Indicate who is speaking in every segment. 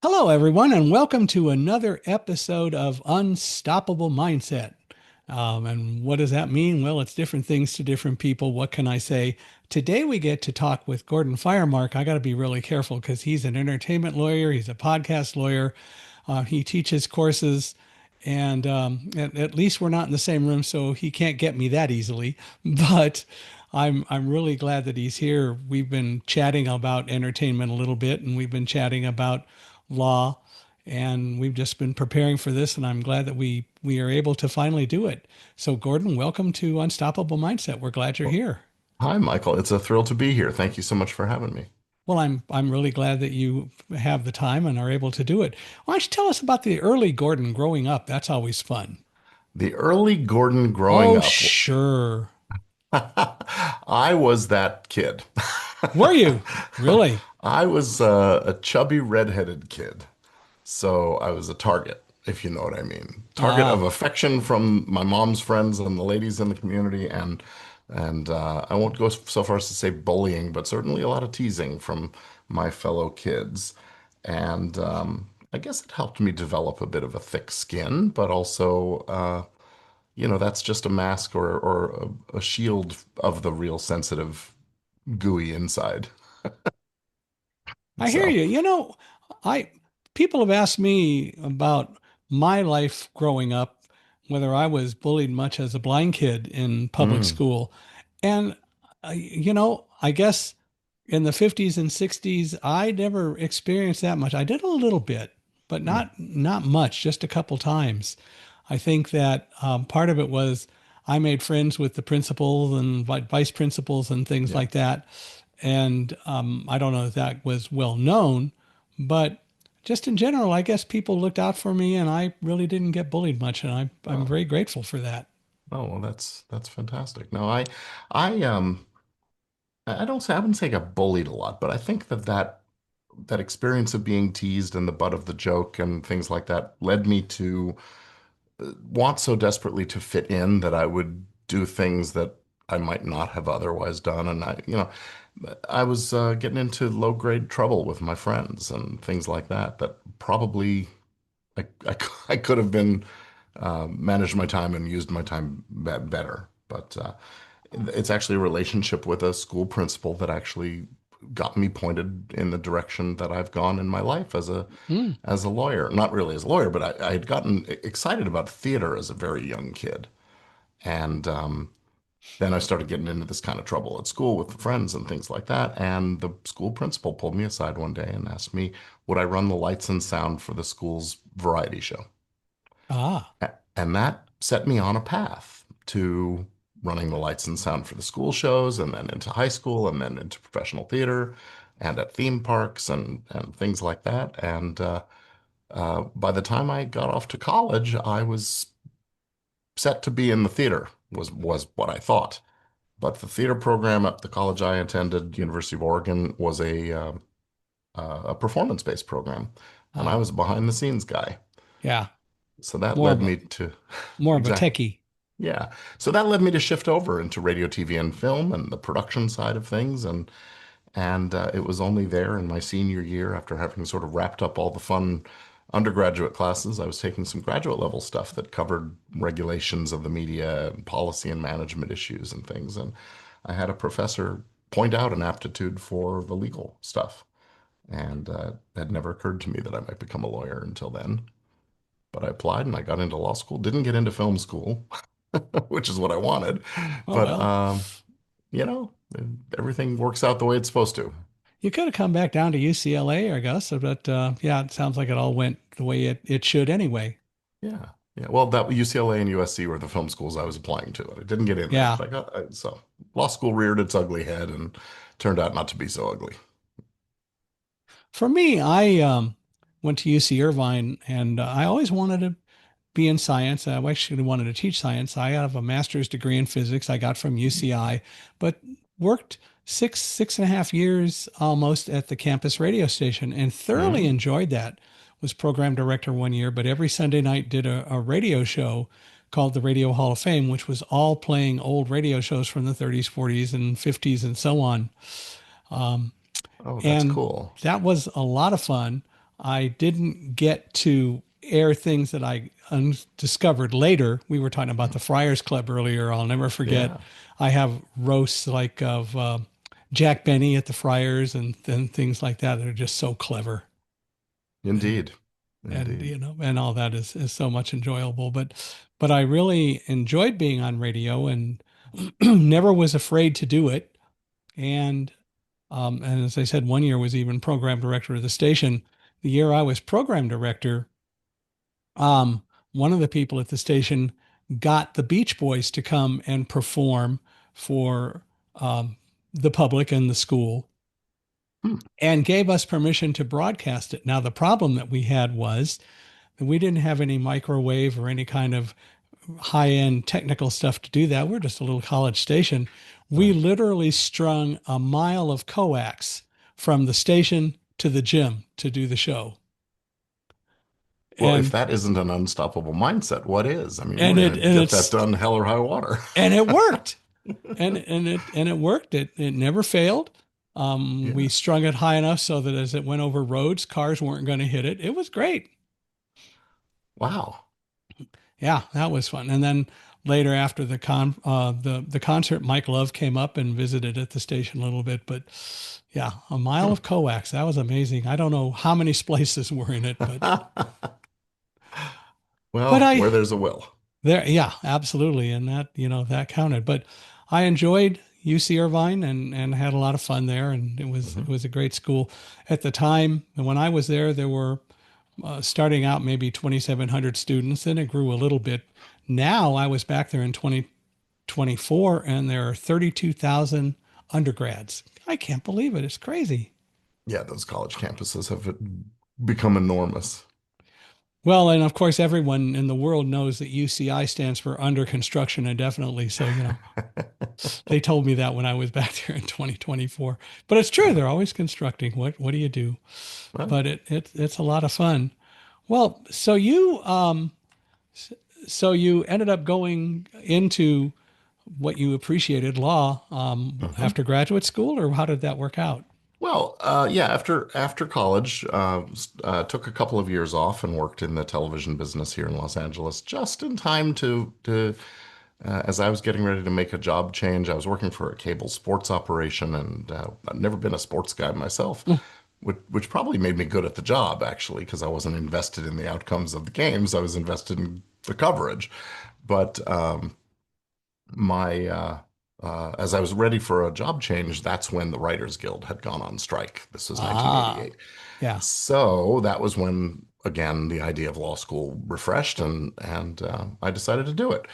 Speaker 1: Hello, everyone, and welcome to another episode of Unstoppable Mindset. And what does that mean? Well, it's different things to different people. What can I say? Today, we get to talk with Gordon Firemark. I got to be really careful because he's an entertainment lawyer, he's a podcast lawyer, he teaches courses. And at least we're not in the same room, so he can't get me that easily. But I'm really glad that he's here. We've been chatting about entertainment a little bit, and we've been chatting about law, and we've just been preparing for this, and I'm glad that we are able to finally do it. So, Gordon, welcome to Unstoppable Mindset. We're glad you're
Speaker 2: Well,
Speaker 1: here.
Speaker 2: hi, Michael. It's a thrill to be here. Thank you so much for having me.
Speaker 1: Well, I'm really glad that you have the time and are able to do it. Why don't you tell us about the early Gordon growing up? That's always fun.
Speaker 2: The early Gordon growing
Speaker 1: Oh,
Speaker 2: up,
Speaker 1: sure.
Speaker 2: I was that kid.
Speaker 1: Were you? Really?
Speaker 2: I was a chubby redheaded kid. So I was a target, if you know what I mean. Target of
Speaker 1: Ah,
Speaker 2: affection from my mom's friends and the ladies in the community, and I won't go so far as to say bullying, but certainly a lot of teasing from my fellow kids. And I guess it helped me develop a bit of a thick skin, but also, that's just a mask or a shield of the real sensitive, gooey inside.
Speaker 1: I hear
Speaker 2: So,
Speaker 1: you. I people have asked me about my life growing up, whether I was bullied much as a blind kid in public
Speaker 2: mm,
Speaker 1: school. And I guess in the 50s and 60s, I never experienced that much. I did a little bit, but
Speaker 2: mm,
Speaker 1: not much, just a couple times. I think that part of it was I made friends with the principals and vice principals and things
Speaker 2: yeah.
Speaker 1: like that. And I don't know if that was well known, but just in general, I guess people looked out for me and I really didn't get bullied much. And I'm
Speaker 2: Oh,
Speaker 1: very grateful for that.
Speaker 2: oh, well, that's fantastic. No, I wouldn't say I got bullied a lot, but I think that experience of being teased and the butt of the joke and things like that led me to want so desperately to fit in that I would do things that I might not have otherwise done. And I was getting into low grade trouble with my friends and things like that, that probably I could have been managed my time and used my time better. But it's actually a relationship with a school principal that actually got me pointed in the direction that I've gone in my life
Speaker 1: Mm.
Speaker 2: as a lawyer. Not really as a lawyer, but I had gotten excited about theater as a very young kid. And then I started getting into this kind of trouble at school with friends and things like that. And the school principal pulled me aside one day and asked me, would I run the lights and sound for the school's variety show?
Speaker 1: Ah,
Speaker 2: And that set me on a path to running the lights and sound for the school shows and then into high school and then into professional theater and at theme parks and things like that. And by the time I got off to college, I was set to be in the theater, was what I thought. But the theater program at the college I attended, University of Oregon, was a performance-based program, and I
Speaker 1: ah,
Speaker 2: was a behind the scenes guy.
Speaker 1: yeah.
Speaker 2: So that
Speaker 1: More of
Speaker 2: led
Speaker 1: a
Speaker 2: me to
Speaker 1: more of a
Speaker 2: exactly.
Speaker 1: techie.
Speaker 2: Yeah. So that led me to shift over into radio, TV, and film and the production side of things. And it was only there in my senior year, after having sort of wrapped up all the fun undergraduate classes, I was taking some graduate level stuff that covered regulations of the media and policy and management issues and things. And I had a professor point out an aptitude for the legal stuff. And it had never occurred to me that I might become a lawyer until then. But I applied and I got into law school, didn't get into film school, which is what I wanted.
Speaker 1: Oh
Speaker 2: But
Speaker 1: well,
Speaker 2: you know, everything works out the way it's supposed to.
Speaker 1: you could have come back down to UCLA, I guess, but yeah, it sounds like it all went the way it should anyway.
Speaker 2: Yeah. Yeah. Well, that UCLA and USC were the film schools I was applying to. I didn't get in there,
Speaker 1: Yeah.
Speaker 2: but so law school reared its ugly head and turned out not to be so ugly.
Speaker 1: For me, I went to UC Irvine, and I always wanted to be in science. I actually wanted to teach science. I have a master's degree in physics I got from UCI, but worked six and a half years almost at the campus radio station and thoroughly
Speaker 2: Mm.
Speaker 1: enjoyed that. Was program director one year, but every Sunday night did a radio show called the Radio Hall of Fame, which was all playing old radio shows from the 30s, 40s, and 50s and so on. Um,
Speaker 2: Oh, that's
Speaker 1: and
Speaker 2: cool.
Speaker 1: that was a lot of fun. I didn't get to air things that I discovered later. We were talking about the Friars Club earlier. I'll never forget.
Speaker 2: Yeah,
Speaker 1: I have roasts like of Jack Benny at the Friars and things like that. They're just so clever. And
Speaker 2: indeed.
Speaker 1: and
Speaker 2: Indeed.
Speaker 1: and all that is so much enjoyable. But I really enjoyed being on radio and never was afraid to do it. And as I said, one year was even program director of the station. The year I was program director, um, one of the people at the station got the Beach Boys to come and perform for the public and the school
Speaker 2: Hmm.
Speaker 1: and gave us permission to broadcast it. Now, the problem that we had was that we didn't have any microwave or any kind of high end technical stuff to do that. We're just a little college station. We
Speaker 2: Right.
Speaker 1: literally strung a mile of coax from the station to the gym to do the show.
Speaker 2: Well, if
Speaker 1: And
Speaker 2: that isn't an unstoppable mindset, what is? I mean, we're
Speaker 1: and
Speaker 2: going
Speaker 1: it
Speaker 2: to
Speaker 1: and
Speaker 2: get that
Speaker 1: it's
Speaker 2: done hell or high water.
Speaker 1: and it worked. And it worked. It never failed. We
Speaker 2: Yeah.
Speaker 1: strung it high enough so that as it went over roads, cars weren't going to hit it. It was great.
Speaker 2: Wow.
Speaker 1: Yeah, that was fun. And then later after the concert, Mike Love came up and visited at the station a little bit. But yeah, a mile
Speaker 2: Hmm.
Speaker 1: of coax. That was amazing. I don't know how many splices were in it, but
Speaker 2: Well,
Speaker 1: I
Speaker 2: where there's a will.
Speaker 1: there, yeah, absolutely. And that counted. But I enjoyed UC Irvine and had a lot of fun there. And it
Speaker 2: Mhm.
Speaker 1: was a great school at the time. And when I was there were starting out maybe 2,700 students. Then it grew a little bit. Now I was back there in 2024 and there are 32,000 undergrads. I can't believe it. It's crazy.
Speaker 2: Yeah, those college campuses have become enormous.
Speaker 1: Well, and of course, everyone in the world knows that UCI stands for under construction indefinitely. So, they told me that when I was back there in 2024. But it's true.
Speaker 2: Uh,
Speaker 1: They're always constructing. What do you do?
Speaker 2: well,
Speaker 1: But it's a lot of fun. Well, so you ended up going into what you appreciated law
Speaker 2: mhm.
Speaker 1: after graduate school, or how did that work out?
Speaker 2: Well, yeah. After college, took a couple of years off and worked in the television business here in Los Angeles, just in time to as I was getting ready to make a job change. I was working for a cable sports operation, and I'd never been a sports guy myself, which probably made me good at the job actually, because I wasn't invested in the outcomes of the games. I was invested in the coverage. But my as I was ready for a job change, that's when the Writers Guild had gone on strike. This was
Speaker 1: Ah,
Speaker 2: 1988.
Speaker 1: yeah.
Speaker 2: So that was when, again, the idea of law school refreshed, and I decided to do it.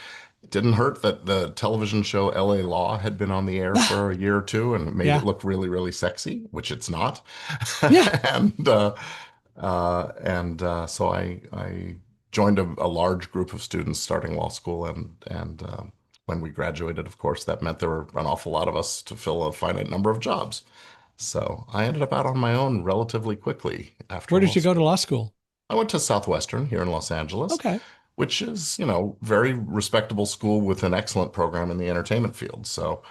Speaker 2: It didn't hurt that the television show LA Law had been on the air for a year or two, and it made
Speaker 1: Yeah.
Speaker 2: it look really, really sexy, which it's not.
Speaker 1: Yeah.
Speaker 2: And so I joined a large group of students starting law school, and when we graduated, of course, that meant there were an awful lot of us to fill a finite number of jobs. So I ended up out on my own relatively quickly after
Speaker 1: Where did
Speaker 2: law
Speaker 1: you go to
Speaker 2: school.
Speaker 1: law school?
Speaker 2: I went to Southwestern here in Los Angeles,
Speaker 1: Okay.
Speaker 2: which is, very respectable school with an excellent program in the entertainment field. So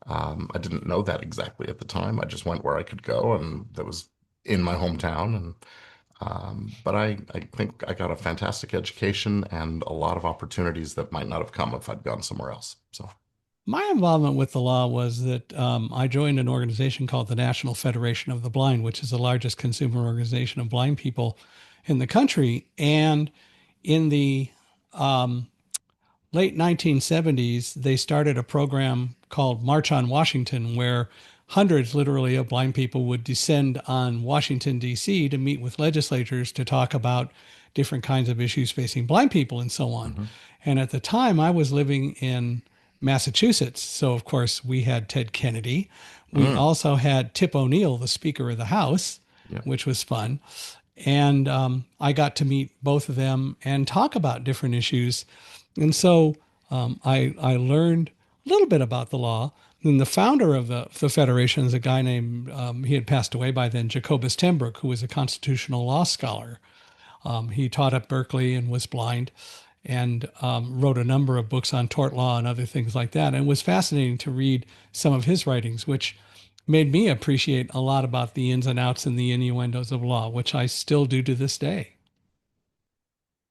Speaker 2: I didn't know that exactly at the time. I just went where I could go, and that was in my hometown. But I think I got a fantastic education and a lot of opportunities that might not have come if I'd gone somewhere else. So,
Speaker 1: My involvement with the law was that I joined an organization called the National Federation of the Blind, which is the largest consumer organization of blind people in the country. And in the um, late 1970s, they started a program called March on Washington, where hundreds, literally, of blind people would descend on Washington, D.C. to meet with legislators to talk about different kinds of issues facing blind people and so on.
Speaker 2: mhm.
Speaker 1: And at the time, I was living in Massachusetts. So, of course, we had Ted Kennedy. We
Speaker 2: Mm,
Speaker 1: also had Tip O'Neill, the Speaker of the House,
Speaker 2: yeah.
Speaker 1: which was fun. And I got to meet both of them and talk about different issues. And so I learned a little bit about the law. And the founder of the Federation is a guy named, he had passed away by then, Jacobus Tenbrook, who was a constitutional law scholar. He taught at Berkeley and was blind and wrote a number of books on tort law and other things like that. And it was fascinating to read some of his writings, which made me appreciate a lot about the ins and outs and the innuendos of law, which I still do to this day.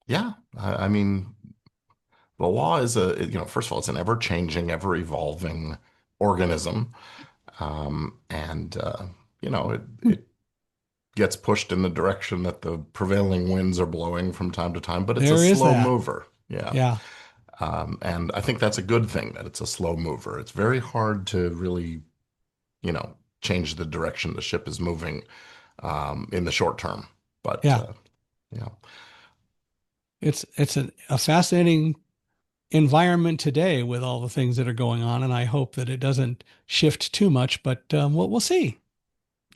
Speaker 2: Yeah, I mean, the law is first of all, it's an ever-changing, ever-evolving organism, and it gets pushed in the direction that the prevailing winds are blowing from time to time, but it's a
Speaker 1: There is
Speaker 2: slow
Speaker 1: that.
Speaker 2: mover. Yeah.
Speaker 1: Yeah.
Speaker 2: And I think that's a good thing that it's a slow mover. It's very hard to really, change the direction the ship is moving in the short term. But
Speaker 1: Yeah.
Speaker 2: yeah,
Speaker 1: It's a fascinating environment today with all the things that are going on, and I hope that it doesn't shift too much, but we'll see.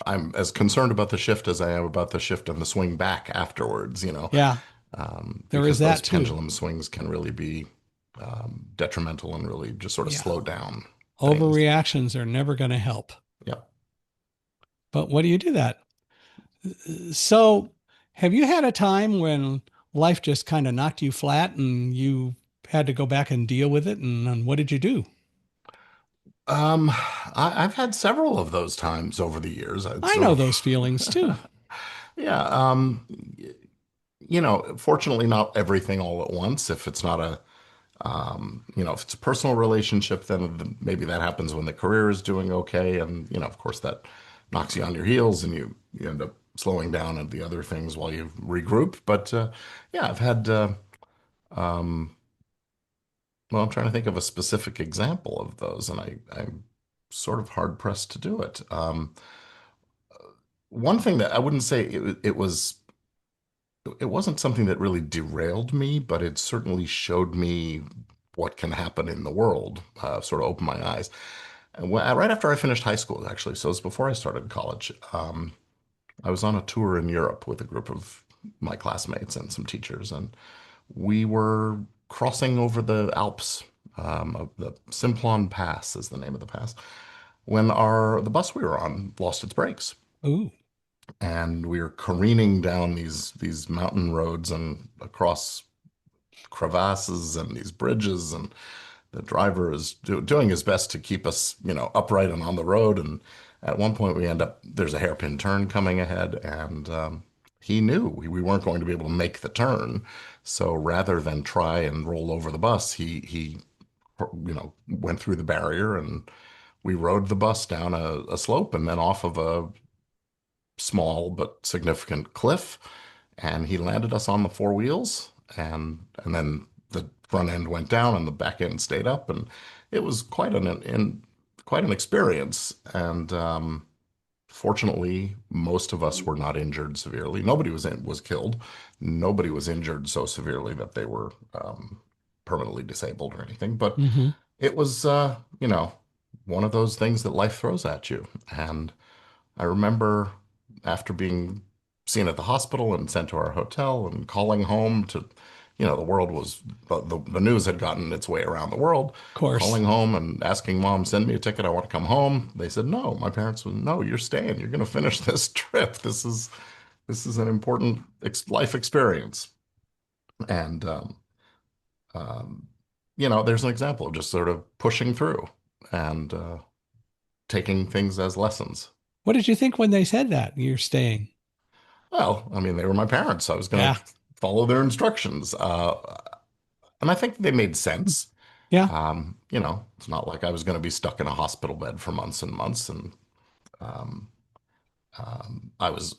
Speaker 2: I'm as concerned about the shift as I am about the shift and the swing back afterwards,
Speaker 1: Yeah, there is
Speaker 2: because those
Speaker 1: that too.
Speaker 2: pendulum swings can really be detrimental and really just sort of
Speaker 1: Yeah.
Speaker 2: slow down things.
Speaker 1: Overreactions are never going to help.
Speaker 2: Yeah.
Speaker 1: But what do you do that? So, have you had a time when life just kind of knocked you flat and you had to go back and deal with it? And what did you do?
Speaker 2: I've had several of those times over the years. I'd
Speaker 1: I
Speaker 2: sort
Speaker 1: know
Speaker 2: of,
Speaker 1: those feelings too.
Speaker 2: yeah. Fortunately, not everything all at once. If it's not if it's a personal relationship, then maybe that happens when the career is doing okay, and of course, that knocks you on your heels, and you end up slowing down at the other things while you regroup. But yeah, I've had. Um, well, I'm trying to think of a specific example of those, and I'm sort of hard pressed to do it. One thing that I wouldn't say it wasn't something that really derailed me, but it certainly showed me what can happen in the world, sort of opened my eyes. And right after I finished high school, actually, so it was before I started college, I was on a tour in Europe with a group of my classmates and some teachers, and we were crossing over the Alps. The Simplon Pass is the name of the pass. When the bus we were on lost its brakes,
Speaker 1: Ooh,
Speaker 2: and we were careening down these mountain roads and across crevasses and these bridges, and the driver is doing his best to keep us, upright and on the road. And at one point, there's a hairpin turn coming ahead, and he knew we weren't going to be able to make the turn. So rather than try and roll over the bus, he went through the barrier, and we rode the bus down a slope and then off of a small but significant cliff, and he landed us on the four wheels, and then the front end went down and the back end stayed up, and it was quite an experience. And fortunately, most of us were not injured severely. Nobody was killed. Nobody was injured so severely that they were permanently disabled or anything. But
Speaker 1: hmm,
Speaker 2: it was, one of those things that life throws at you. And I remember after being seen at the hospital and sent to our hotel and calling home to, the world was, the news had gotten its way around the world,
Speaker 1: of course.
Speaker 2: calling home and asking mom, send me a ticket. I want to come home. They said, no, my parents would, no, you're staying. You're going to finish this trip. This is an important life experience. And, um, there's an example of just sort of pushing through and taking things as lessons.
Speaker 1: What did you think when they said that you're staying?
Speaker 2: Well, I mean, they were my parents. I was going
Speaker 1: Yeah,
Speaker 2: to follow their instructions. And I think they made sense.
Speaker 1: yeah.
Speaker 2: It's not like I was going to be stuck in a hospital bed for months and months. And um, I was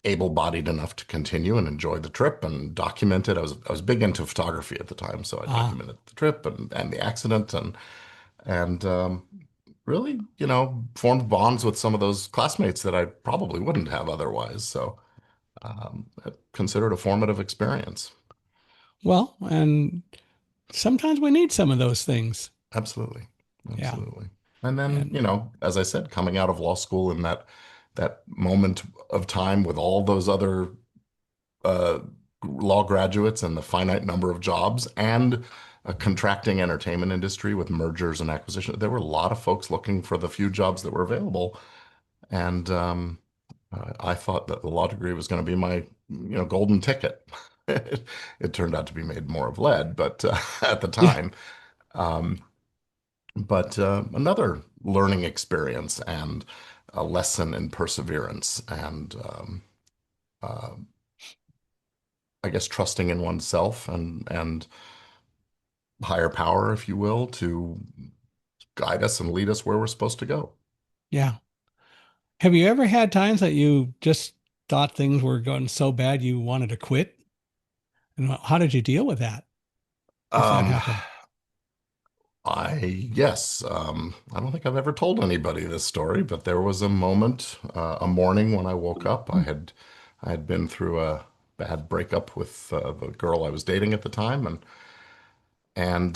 Speaker 2: able-bodied enough to continue and enjoy the trip and document it. I was big into photography at the time, so I
Speaker 1: Ah,
Speaker 2: documented the trip and the accident, and really, formed bonds with some of those classmates that I probably wouldn't have otherwise. So considered a formative experience.
Speaker 1: well, and sometimes we need some of those things.
Speaker 2: Absolutely.
Speaker 1: Yeah.
Speaker 2: Absolutely. And then,
Speaker 1: And
Speaker 2: as I said, coming out of law school in that moment of time with all those other uh, law graduates and the finite number of jobs and a contracting entertainment industry with mergers and acquisitions, there were a lot of folks looking for the few jobs that were available. And I thought that the law degree was going to be my, golden ticket. It turned out to be made more of lead, but at the
Speaker 1: yeah,
Speaker 2: time, um, But another learning experience and a lesson in perseverance and uh, I guess trusting in oneself and higher power, if you will, to guide us and lead us where we're supposed to go.
Speaker 1: Yeah. Have you ever had times that you just thought things were going so bad you wanted to quit? And how did you deal with that if that
Speaker 2: Um,
Speaker 1: happened?
Speaker 2: yes, I don't think I've ever told anybody this story, but there was a moment, a morning when I woke up. I had been through a bad breakup with the girl I was dating at the time, and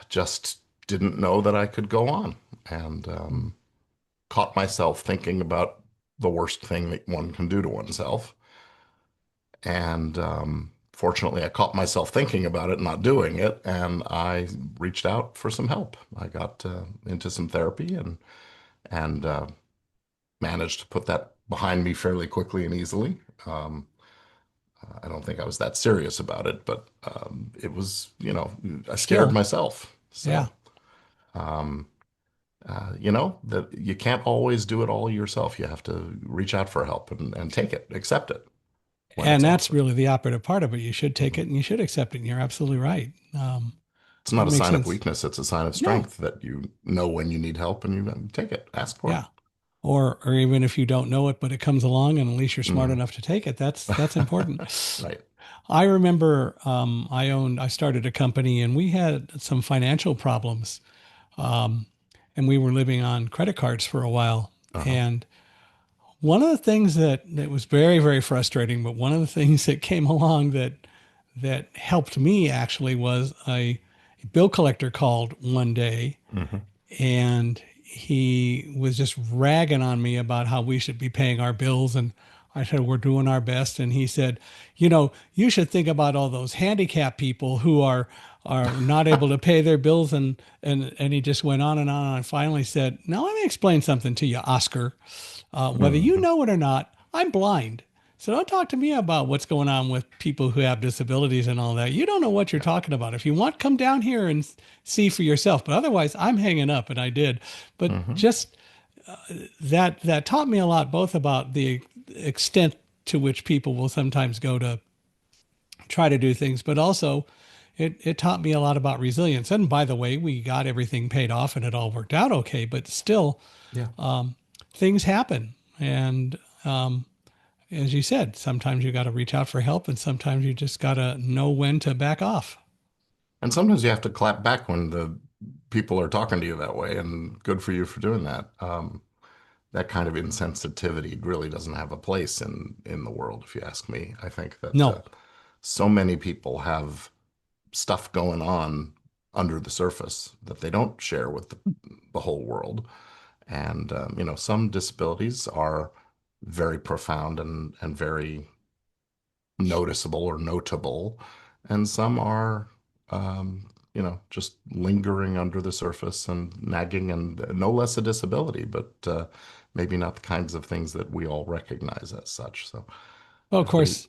Speaker 2: just didn't know that I could go on, and caught myself thinking about the worst thing that one can do to oneself. And fortunately, I caught myself thinking about it, not doing it, and I reached out for some help. I got into some therapy and managed to put that behind me fairly quickly and easily. I don't think I was that serious about it, but it was, I scared
Speaker 1: Still,
Speaker 2: myself.
Speaker 1: yeah,
Speaker 2: So, um, that you can't always do it all yourself. You have to reach out for help and take it, accept it when
Speaker 1: and
Speaker 2: it's
Speaker 1: that's
Speaker 2: offered.
Speaker 1: really the operative part of it. You should take
Speaker 2: Mhm.
Speaker 1: it and you should accept it. And you're absolutely right.
Speaker 2: It's
Speaker 1: That
Speaker 2: not a
Speaker 1: makes
Speaker 2: sign of
Speaker 1: sense.
Speaker 2: weakness. It's a sign of
Speaker 1: No,
Speaker 2: strength that you know when you need help and you take it, ask for
Speaker 1: yeah. Or even if you don't know it, but it comes along, and at least you're
Speaker 2: it.
Speaker 1: smart enough to take it. That's important.
Speaker 2: Right.
Speaker 1: I remember I started a company, and we had some financial problems, um, and we were living on credit cards for a while.
Speaker 2: Uh-huh.
Speaker 1: And one of the things that was very, very frustrating, but one of the things that came along that helped me actually was a bill collector called one day,
Speaker 2: Hmm.
Speaker 1: and he was just ragging on me about how we should be paying our bills. And I said, we're doing our best. And he said, you should think about all those handicapped people who are not able to pay their bills. And he just went on and on. And I finally said, now let me explain something to you, Oscar. Whether you
Speaker 2: Hmm.
Speaker 1: know it or not, I'm blind. So don't talk to me about what's going on with people who have disabilities and all that. You don't know what you're talking about. If you want, come down here and see for yourself. But otherwise, I'm hanging up, and I did. But
Speaker 2: Hmm.
Speaker 1: just that taught me a lot, both about the extent to which people will sometimes go to try to do things, but also it taught me a lot about resilience. And by the way, we got everything paid off and it all worked out okay. But still,
Speaker 2: Yeah.
Speaker 1: um, things happen, and as you said, sometimes you got to reach out for help, and sometimes you just got to know when to back off.
Speaker 2: And sometimes you have to clap back when the people are talking to you that way, and good for you for doing that. That kind of insensitivity really doesn't have a place in the world, if you ask me. I think that
Speaker 1: No.
Speaker 2: so many people have stuff going on under the surface that they don't share with the whole world. And some disabilities are very profound and very noticeable or notable, and some are just lingering under the surface and nagging and no less a disability, but maybe not the kinds of things that we all recognize as such. So
Speaker 1: Well, of
Speaker 2: everybody,
Speaker 1: course,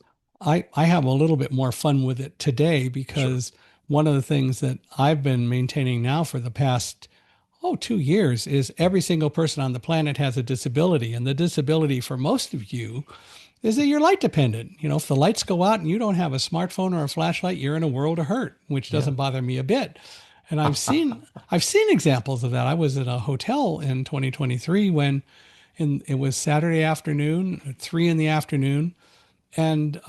Speaker 1: I have a little bit more fun with it today
Speaker 2: sure.
Speaker 1: because one of the things that I've been maintaining now for the past 2 years is every single person on the planet has a disability. And the disability for most of you is that you're light dependent. If the lights go out and you don't have a smartphone or a flashlight, you're in a world of hurt, which
Speaker 2: Yeah.
Speaker 1: doesn't bother me a bit. And I've seen examples of that. I was at a hotel in 2023 when it was Saturday afternoon, 3 in the afternoon, and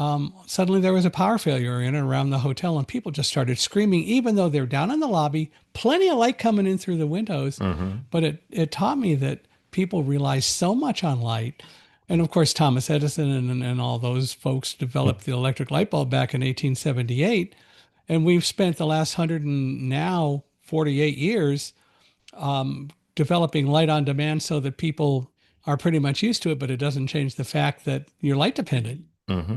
Speaker 1: suddenly there was a power failure in and around the hotel, and people just started screaming, even though they're down in the lobby, plenty of light coming in through the windows.
Speaker 2: Hmm.
Speaker 1: But it taught me that people rely so much on light. And of course, Thomas Edison and all those folks developed the electric light bulb back in 1878. And we've spent the last 100 and now 48 years developing light on demand so that people are pretty much used to it, but it doesn't change the fact that you're light dependent.
Speaker 2: Hmm.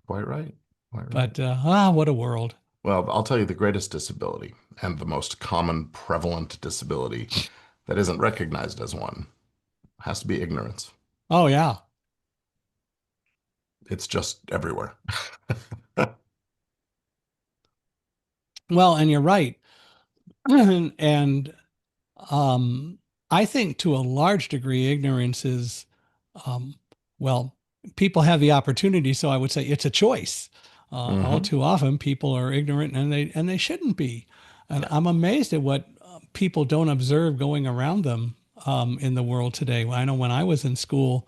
Speaker 2: Quite right. Quite right.
Speaker 1: But what a world.
Speaker 2: Well, I'll tell you the greatest disability and the most common prevalent disability that isn't recognized as one has to be ignorance.
Speaker 1: Oh, yeah.
Speaker 2: It's just everywhere.
Speaker 1: Well, and you're right. and Um, I think to a large degree, ignorance is, um, well, people have the opportunity, so I would say it's a choice. All
Speaker 2: Hmm.
Speaker 1: too often, people are ignorant, and they shouldn't be. And
Speaker 2: Yeah.
Speaker 1: I'm amazed at what people don't observe going around them in the world today. Well, I know when I was in school,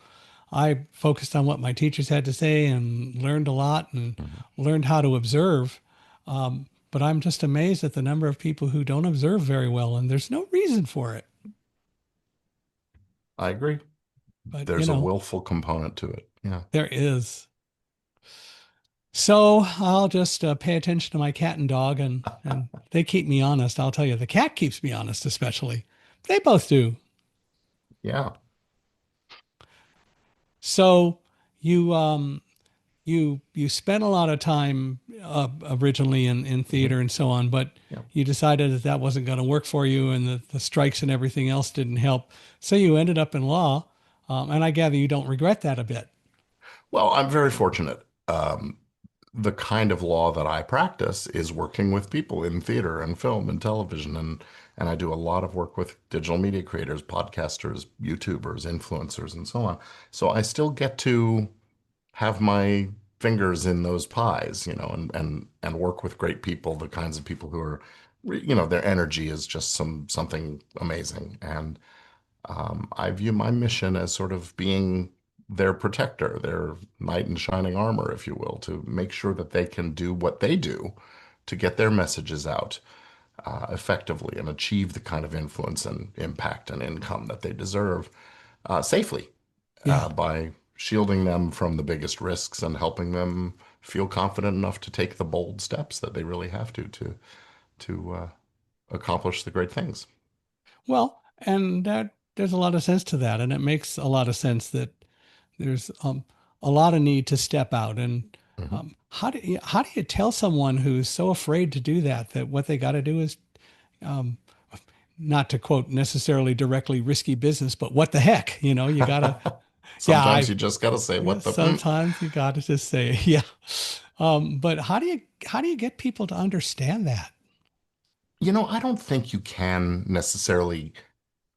Speaker 1: I focused on what my teachers had to say and learned a lot and
Speaker 2: Mhm.
Speaker 1: learned how to observe. But I'm just amazed at the number of people who don't observe very well, and there's no reason for it.
Speaker 2: I agree.
Speaker 1: But,
Speaker 2: There's a willful component to it. Yeah.
Speaker 1: there is. So I'll just pay attention to my cat and dog, and they keep me honest. I'll tell you, the cat keeps me honest, especially. They both do.
Speaker 2: Yeah.
Speaker 1: So you you spent a lot of time originally in
Speaker 2: Hmm.
Speaker 1: theater and so on, but
Speaker 2: Yeah.
Speaker 1: you decided that that wasn't going to work for you, and the strikes and everything else didn't help. So you ended up in law, and I gather you don't regret that a bit.
Speaker 2: Well, I'm very fortunate. The kind of law that I practice is working with people in theater and film and television, and I do a lot of work with digital media creators, podcasters, YouTubers, influencers, and so on. So I still get to have my fingers in those pies, and work with great people, the kinds of people who are, their energy is just something amazing. And I view my mission as sort of being their protector, their knight in shining armor, if you will, to make sure that they can do what they do to get their messages out effectively and achieve the kind of influence and impact and income that they deserve safely
Speaker 1: Yeah.
Speaker 2: by shielding them from the biggest risks and helping them feel confident enough to take the bold steps that they really have to accomplish the great things.
Speaker 1: Well, and that there's a lot of sense to that, and it makes a lot of sense that there's a lot of need to step out. And
Speaker 2: Mhm.
Speaker 1: how do you tell someone who's so afraid to do that that what they got to do is um, not to quote necessarily directly risky business, but what the heck, you gotta, yeah,
Speaker 2: Sometimes you just got to say what the.
Speaker 1: sometimes you gotta just say, yeah. But how do you get people to understand that?
Speaker 2: I don't think you can necessarily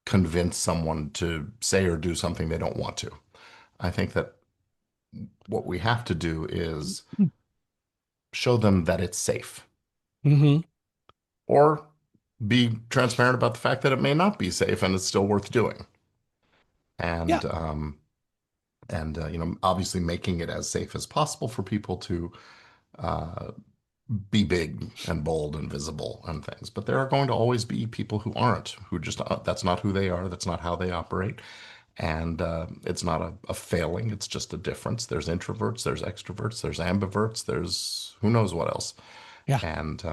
Speaker 2: convince someone to say or do something they don't want to. I think that what we have to do is show them that it's safe
Speaker 1: Hmm.
Speaker 2: or be transparent about the fact that it may not be safe and it's still worth doing.
Speaker 1: Yeah,
Speaker 2: And obviously making it as safe as possible for people to uh, be big and bold and visible and things. But there are going to always be people who aren't, who just that's not who they are, that's not how they operate. And it's not a failing, it's just a difference. There's introverts, there's extroverts, there's ambiverts, there's who knows what else.
Speaker 1: yeah.
Speaker 2: And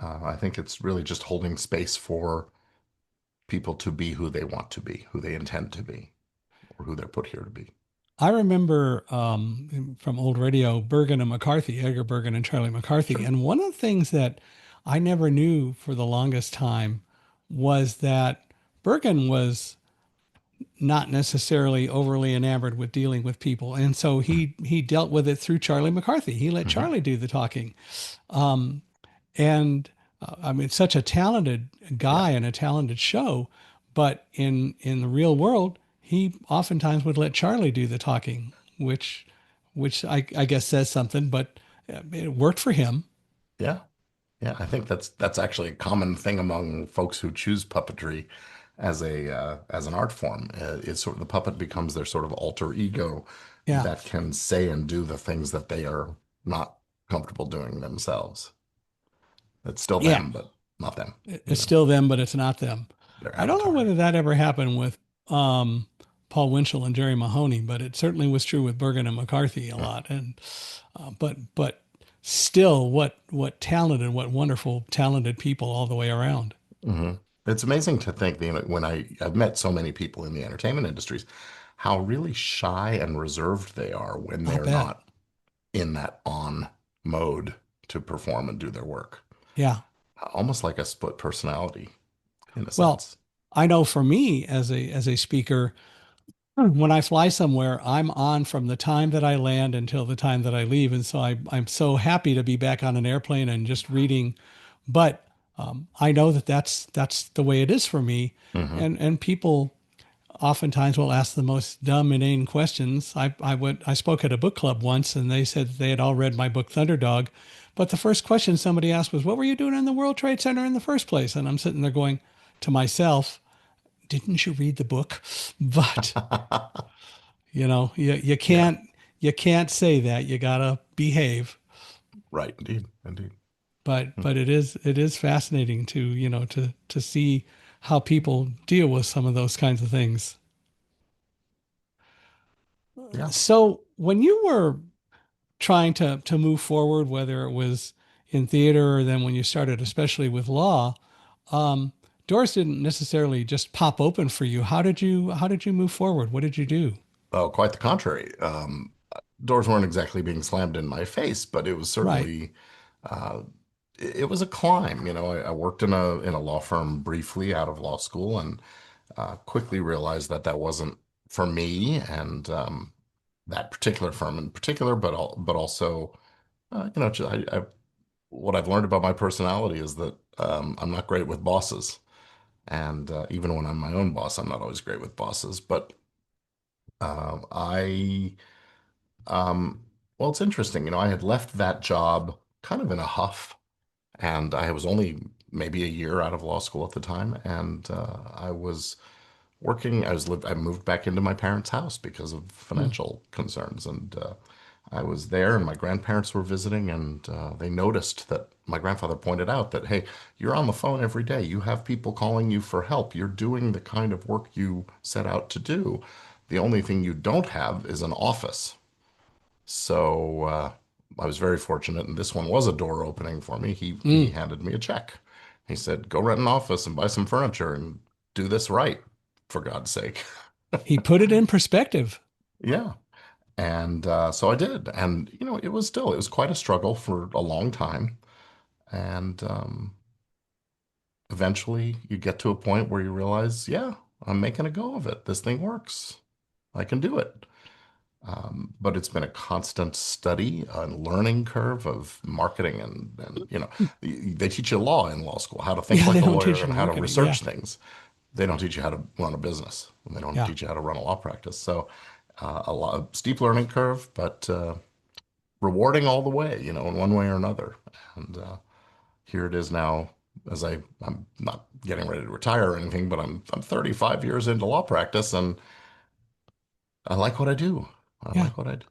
Speaker 2: I think it's really just holding space for people to be who they want to be, who they intend to be, or who they're put here to be.
Speaker 1: I remember from old radio, Bergen and McCarthy, Edgar Bergen and Charlie McCarthy.
Speaker 2: Sure.
Speaker 1: And one of the things that I never knew for the longest time was that Bergen was not necessarily overly enamored with dealing with people. And so he dealt with it through Charlie McCarthy. He let
Speaker 2: Hmm.
Speaker 1: Charlie do the talking. Um, and I mean, such a talented
Speaker 2: Yeah.
Speaker 1: guy and a talented show, but in the real world, he oftentimes would let Charlie do the talking, which I guess says something, but it worked for him.
Speaker 2: Yeah. Yeah. I think that's actually a common thing among folks who choose puppetry as an art form. It's sort of the puppet becomes their sort of alter ego
Speaker 1: Yeah,
Speaker 2: that can say and do the things that they are not comfortable doing themselves. It's still
Speaker 1: yeah,
Speaker 2: them, but not them,
Speaker 1: it's still them, but it's not them.
Speaker 2: their
Speaker 1: I don't know
Speaker 2: avatar.
Speaker 1: whether that ever happened with um, Paul Winchell and Jerry Mahoney, but it certainly was true with Bergen and McCarthy a lot. And but still, what talented, what wonderful, talented people all the way around.
Speaker 2: Hmm. It's amazing to think, when I've met so many people in the entertainment industries, how really shy and reserved they are when
Speaker 1: I'll
Speaker 2: they're
Speaker 1: bet.
Speaker 2: not in that on mode to perform and do their work.
Speaker 1: Yeah.
Speaker 2: Almost like a split personality in a
Speaker 1: Well,
Speaker 2: sense.
Speaker 1: I know for me as a speaker, when I fly somewhere, I'm on from the time that I land until the time that I leave, and so I'm so happy to be back on an airplane and just reading. But I know that that's the way it is for me,
Speaker 2: Hmm.
Speaker 1: and people oftentimes will ask the most dumb, inane questions. I spoke at a book club once, and they said they had all read my book Thunderdog, but the first question somebody asked was, "What were you doing in the World Trade Center in the first place?" And I'm sitting there going to myself, "Didn't you read the book?" But
Speaker 2: Yeah,
Speaker 1: you can't say that. You gotta behave.
Speaker 2: right. Indeed. Indeed.
Speaker 1: But
Speaker 2: Hmm.
Speaker 1: but it is fascinating to to see how people deal with some of those kinds of things.
Speaker 2: Yeah.
Speaker 1: So when you were trying to move forward, whether it was in theater or then when you started, especially with law, um, doors didn't necessarily just pop open for you. How did you move forward? What did you do?
Speaker 2: Oh, quite the contrary. Doors weren't exactly being slammed in my face, but it was
Speaker 1: Right.
Speaker 2: certainly uh, it was a climb. I worked in a law firm briefly out of law school, and quickly realized that that wasn't for me, and that particular firm in particular, but also what I've learned about my personality is that I'm not great with bosses, and even when I'm my own boss, I'm not always great with bosses. But I well, it's interesting. I had left that job kind of in a huff, and I was only maybe a year out of law school at the time, and I was working. I moved back into my parents' house because of
Speaker 1: Hmm.
Speaker 2: financial concerns, and I was there, and my grandparents were visiting, and they noticed that my grandfather pointed out that, hey, you're on the phone every day. You have people calling you for help. You're doing the kind of work you set out to do. The only thing you don't have is an office. So I was very fortunate, and this one was a door opening for me. He
Speaker 1: Mm.
Speaker 2: handed me a check. He said, "Go rent an office and buy some furniture and do this right, for God's sake."
Speaker 1: He put it in perspective.
Speaker 2: Yeah, and so I did, and it was quite a struggle for a long time, and eventually you get to a point where you realize, yeah, I'm making a go of it. This thing works. I can do it. But it's been a constant study and learning curve of marketing and they teach you law in law school, how to think
Speaker 1: Yeah, they
Speaker 2: like a
Speaker 1: don't
Speaker 2: lawyer
Speaker 1: teach you
Speaker 2: and how to
Speaker 1: marketing. Yeah.
Speaker 2: research things. They don't teach you how to run a business. They don't
Speaker 1: Yeah.
Speaker 2: teach you how to run a law practice. So a lot of steep learning curve, but rewarding all the way, in one way or another. And here it is now. I'm not getting ready to retire or anything, but I'm 35 years into law practice, and I like what I do. I
Speaker 1: Yeah.
Speaker 2: like what I do.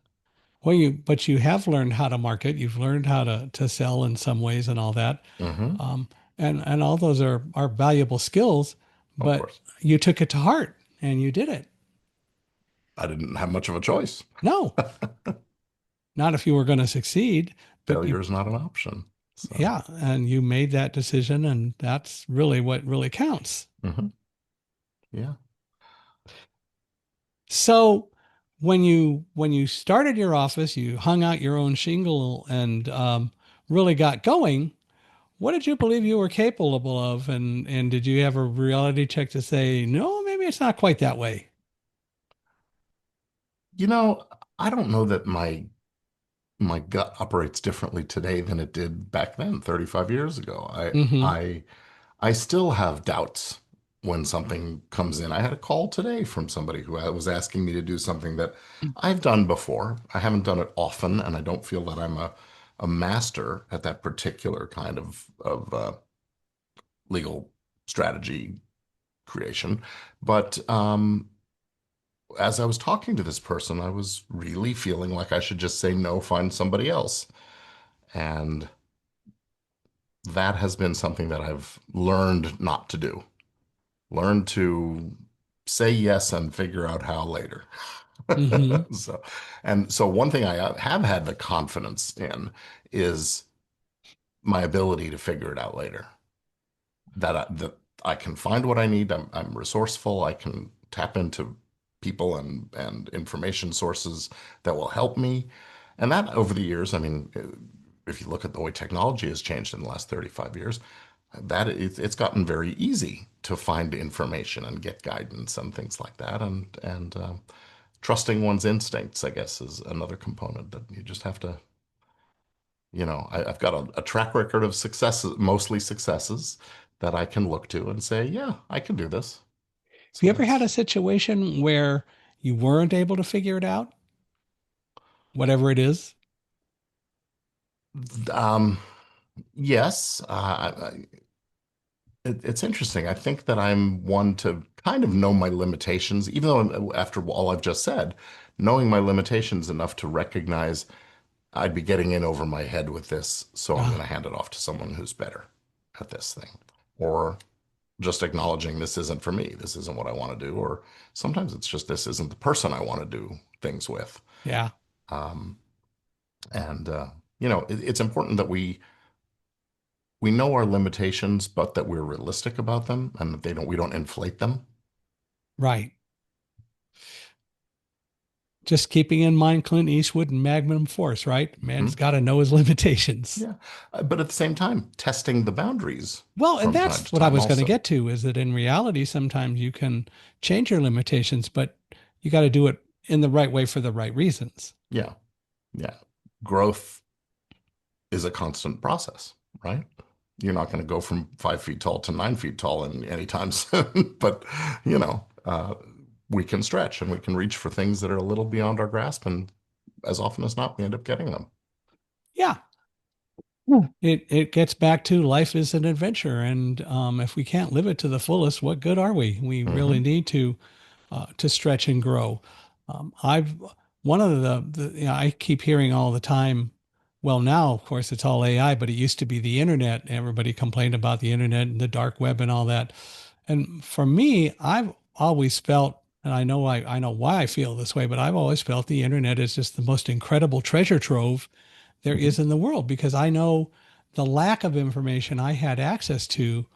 Speaker 1: Well, but you have learned how to market. You've learned how to sell in some ways and all that.
Speaker 2: Hmm.
Speaker 1: Um, and all those are valuable skills,
Speaker 2: Of
Speaker 1: but
Speaker 2: course.
Speaker 1: you took it to heart and you did it.
Speaker 2: I didn't have much of a choice.
Speaker 1: No, not if you were going to succeed, but
Speaker 2: Failure is not an option. So,
Speaker 1: yeah, and you made that decision, and that's really what really counts.
Speaker 2: hmm. Yeah.
Speaker 1: So when you started your office, you hung out your own shingle and really got going. What did you believe you were capable of, and did you have a reality check to say, no, maybe it's not quite that way?
Speaker 2: You know, I don't know that my gut operates differently today than it did back then, 35 years ago.
Speaker 1: Mm-hmm.
Speaker 2: I still have doubts when something comes in. I had a call today from somebody who was asking me to do something that I've done before. I haven't done it often, and I don't feel that I'm a master at that particular kind of legal strategy creation. But as I was talking to this person, I was really feeling like I should just say no, find somebody else. And that has been something that I've learned not to do. Learn to say yes and figure out how later.
Speaker 1: Mm-hmm.
Speaker 2: So, and so one thing I have had the confidence in is my ability to figure it out later. That I can find what I need. I'm resourceful. I can tap into people and information sources that will help me. And that over the years, I mean, if you look at the way technology has changed in the last 35 years, it's gotten very easy to find information and get guidance and things like that. And trusting one's instincts, I guess, is another component that you just have to I've got a track record of successes, mostly successes, that I can look to and say, yeah, I can do this.
Speaker 1: Have you
Speaker 2: So
Speaker 1: ever had a
Speaker 2: that's,
Speaker 1: situation where you weren't able to figure it out, whatever it is?
Speaker 2: um, yes, it's interesting. I think that I'm one to kind of know my limitations, even though after all I've just said, knowing my limitations enough to recognize I'd be getting in over my head with this, so I'm going to
Speaker 1: Ah,
Speaker 2: hand it off to someone who's better at this thing. Or just acknowledging this isn't for me, this isn't what I want to do. Or sometimes it's just this isn't the person I want to do things with.
Speaker 1: yeah,
Speaker 2: Um, and it's important that we know our limitations, but that we're realistic about them and that we don't inflate them.
Speaker 1: right. Just keeping in mind Clint Eastwood and Magnum Force, right? Man's
Speaker 2: Mhm.
Speaker 1: got to know his limitations.
Speaker 2: Yeah. But at the same time, testing the boundaries
Speaker 1: Well, and
Speaker 2: from time
Speaker 1: that's
Speaker 2: to
Speaker 1: what I
Speaker 2: time
Speaker 1: was going to
Speaker 2: also.
Speaker 1: get to is that in reality, sometimes you can change your limitations, but you got to do it in the right way for the right reasons.
Speaker 2: Yeah. Yeah. Growth is a constant process, right? You're not going to go from 5 feet tall to 9 feet tall in anytime soon, but we can stretch and we can reach for things that are a little beyond our grasp, and as often as not, we end up getting them.
Speaker 1: Yeah. Hmm. It gets back to life is an adventure, and if we can't live it to the fullest, what good are we? We really
Speaker 2: Hmm.
Speaker 1: need to stretch and grow. I've one of I keep hearing all the time. Well, now of course it's all AI, but it used to be the internet. Everybody complained about the internet and the dark web and all that. And for me, I've always felt, and I know why I feel this way, but I've always felt the internet is just the most incredible treasure trove there
Speaker 2: Hmm.
Speaker 1: is in the world because I know the lack of information I had access to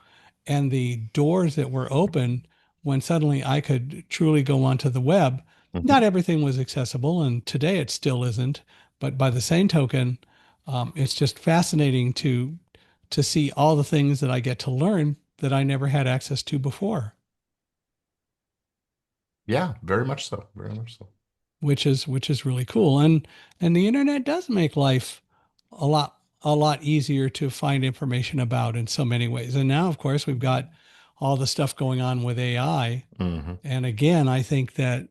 Speaker 1: and the doors that were open when suddenly I could truly go onto the web. Not
Speaker 2: Hmm.
Speaker 1: everything was accessible, and today it still isn't. But by the same token, it's just fascinating to see all the things that I get to learn that I never had access to before,
Speaker 2: Yeah, very much so. Very much so.
Speaker 1: which is really cool. And the internet does make life a lot easier to find information about in so many ways. And now, of course, we've got all the stuff going on with AI.
Speaker 2: Hmm.
Speaker 1: And again, I think that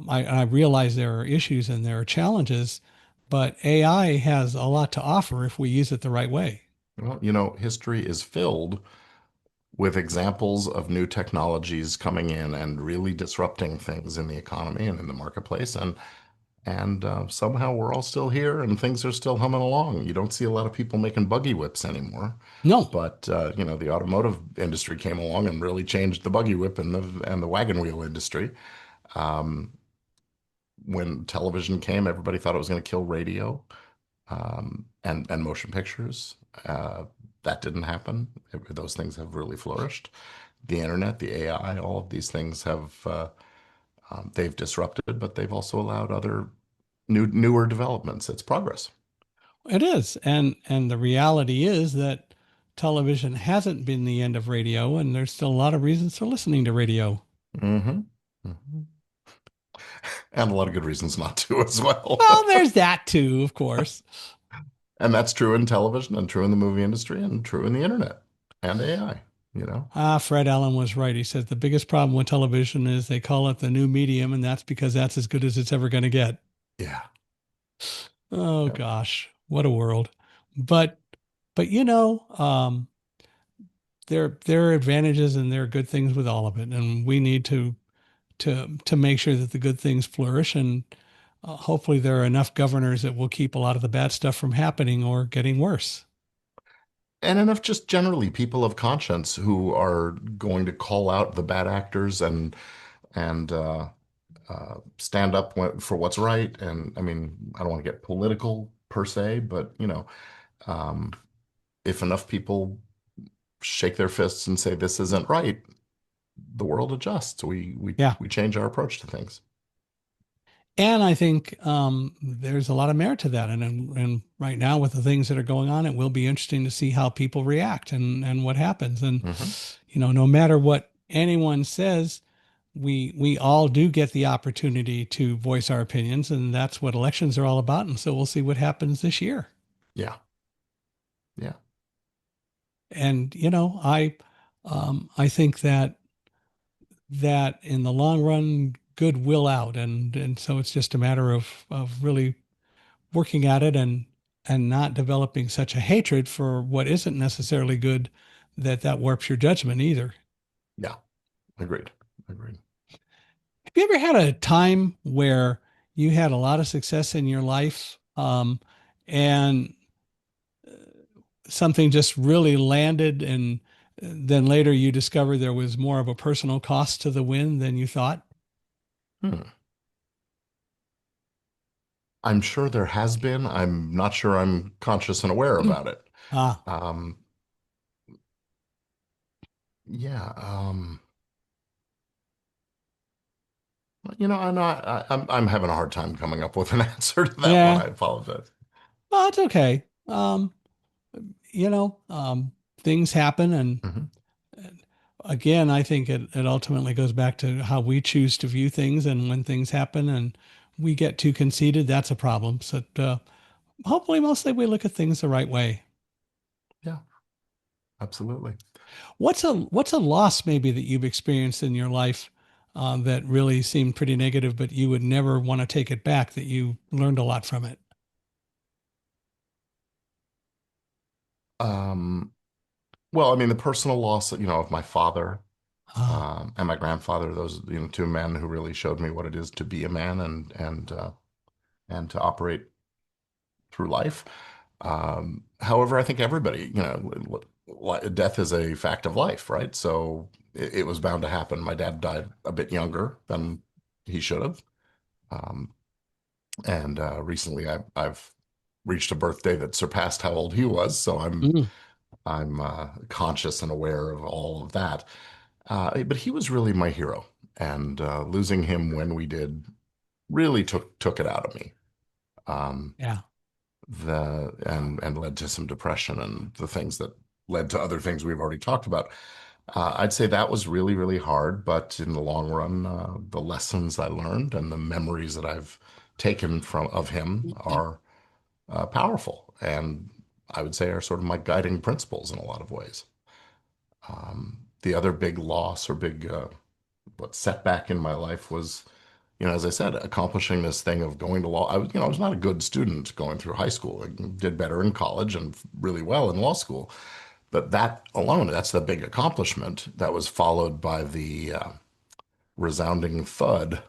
Speaker 1: I realize there are issues and there are challenges, but AI has a lot to offer if we use it the right way.
Speaker 2: Well, history is filled with examples of new technologies coming in and really disrupting things in the economy and in the marketplace. And somehow we're all still here and things are still humming along. You don't see a lot of people making buggy whips anymore.
Speaker 1: No,
Speaker 2: But the automotive industry came along and really changed the buggy whip and the wagon wheel industry. Um, when television came, everybody thought it was going to kill radio, and motion pictures. Uh, that didn't happen. Those things have really flourished. The internet, the AI, all of these things they've disrupted, but they've also allowed other newer developments. It's progress.
Speaker 1: it is. And the reality is that television hasn't been the end of radio, and there's still a lot of reasons for listening to radio.
Speaker 2: Hmm. Hmm. And a lot of good reasons not to as well.
Speaker 1: Well, there's that too, of course.
Speaker 2: And that's true in television and true in the movie industry and true in the internet and AI, you know?
Speaker 1: Fred Allen was right. He says the biggest problem with television is they call it the new medium, and that's because that's as good as it's ever going to get.
Speaker 2: Yeah.
Speaker 1: Oh
Speaker 2: Yeah.
Speaker 1: gosh, what a world. But there are advantages and there are good things with all of it, and we need to make sure that the good things flourish, and hopefully there are enough governors that will keep a lot of the bad stuff from happening or getting worse.
Speaker 2: And enough just generally people of conscience who are going to call out the bad actors and stand up for what's right. And I mean, I don't want to get political per se, but um, if enough people shake their fists and say this isn't right, the world adjusts.
Speaker 1: Yeah.
Speaker 2: We change our approach to things.
Speaker 1: And I think there's a lot of merit to that. And right now, with the things that are going on, it will be interesting to see how people react and what happens. And
Speaker 2: Hmm.
Speaker 1: no matter what anyone says, we all do get the opportunity to voice our opinions, and that's what elections are all about. And so we'll see what happens this year.
Speaker 2: Yeah. Yeah.
Speaker 1: And I think that in the long run, good will out, and so it's just a matter of really working at it and not developing such a hatred for what isn't necessarily good that warps your judgment either.
Speaker 2: Yeah. Agreed. Agreed.
Speaker 1: Have you ever had a time where you had a lot of success in your life, and something just really landed, and then later you discover there was more of a personal cost to the win than you thought?
Speaker 2: Hmm. I'm sure there has been. I'm not sure I'm conscious and aware about it.
Speaker 1: Ah,
Speaker 2: Um, yeah. I know I'm having a hard time coming up with an answer to that one.
Speaker 1: yeah.
Speaker 2: I apologize.
Speaker 1: Well, it's okay. You know, things happen, and
Speaker 2: Hmm.
Speaker 1: again, I think it ultimately goes back to how we choose to view things, and when things happen and we get too conceited, that's a problem. So hopefully, mostly we look at things the right way.
Speaker 2: Yeah, absolutely.
Speaker 1: What's a loss maybe that you've experienced in your life, that really seemed pretty negative, but you would never want to take it back, that you learned a lot from it?
Speaker 2: Um, well, I mean, the personal loss, of my father,
Speaker 1: Ah,
Speaker 2: and my grandfather, those, two men who really showed me what it is to be a man and to operate through life. However, I think everybody, death is a fact of life, right? So it was bound to happen. My dad died a bit younger than he should have. Um, and recently I've reached a birthday that surpassed how old he was. So
Speaker 1: mm,
Speaker 2: I'm conscious and aware of all of that. But he was really my hero, and losing him when we did really took it out of me. Um,
Speaker 1: yeah,
Speaker 2: and led to some depression and the things that led to other things we've already talked about. I'd say that was really, really hard, but in the long run, the lessons I learned and the memories that I've taken from of him are powerful, and I would say are sort of my guiding principles in a lot of ways. The other big loss or big setback in my life was, as I said, accomplishing this thing of going to law. I was not a good student going through high school. I did better in college and really well in law school. But that alone, that's the big accomplishment that was followed by the resounding thud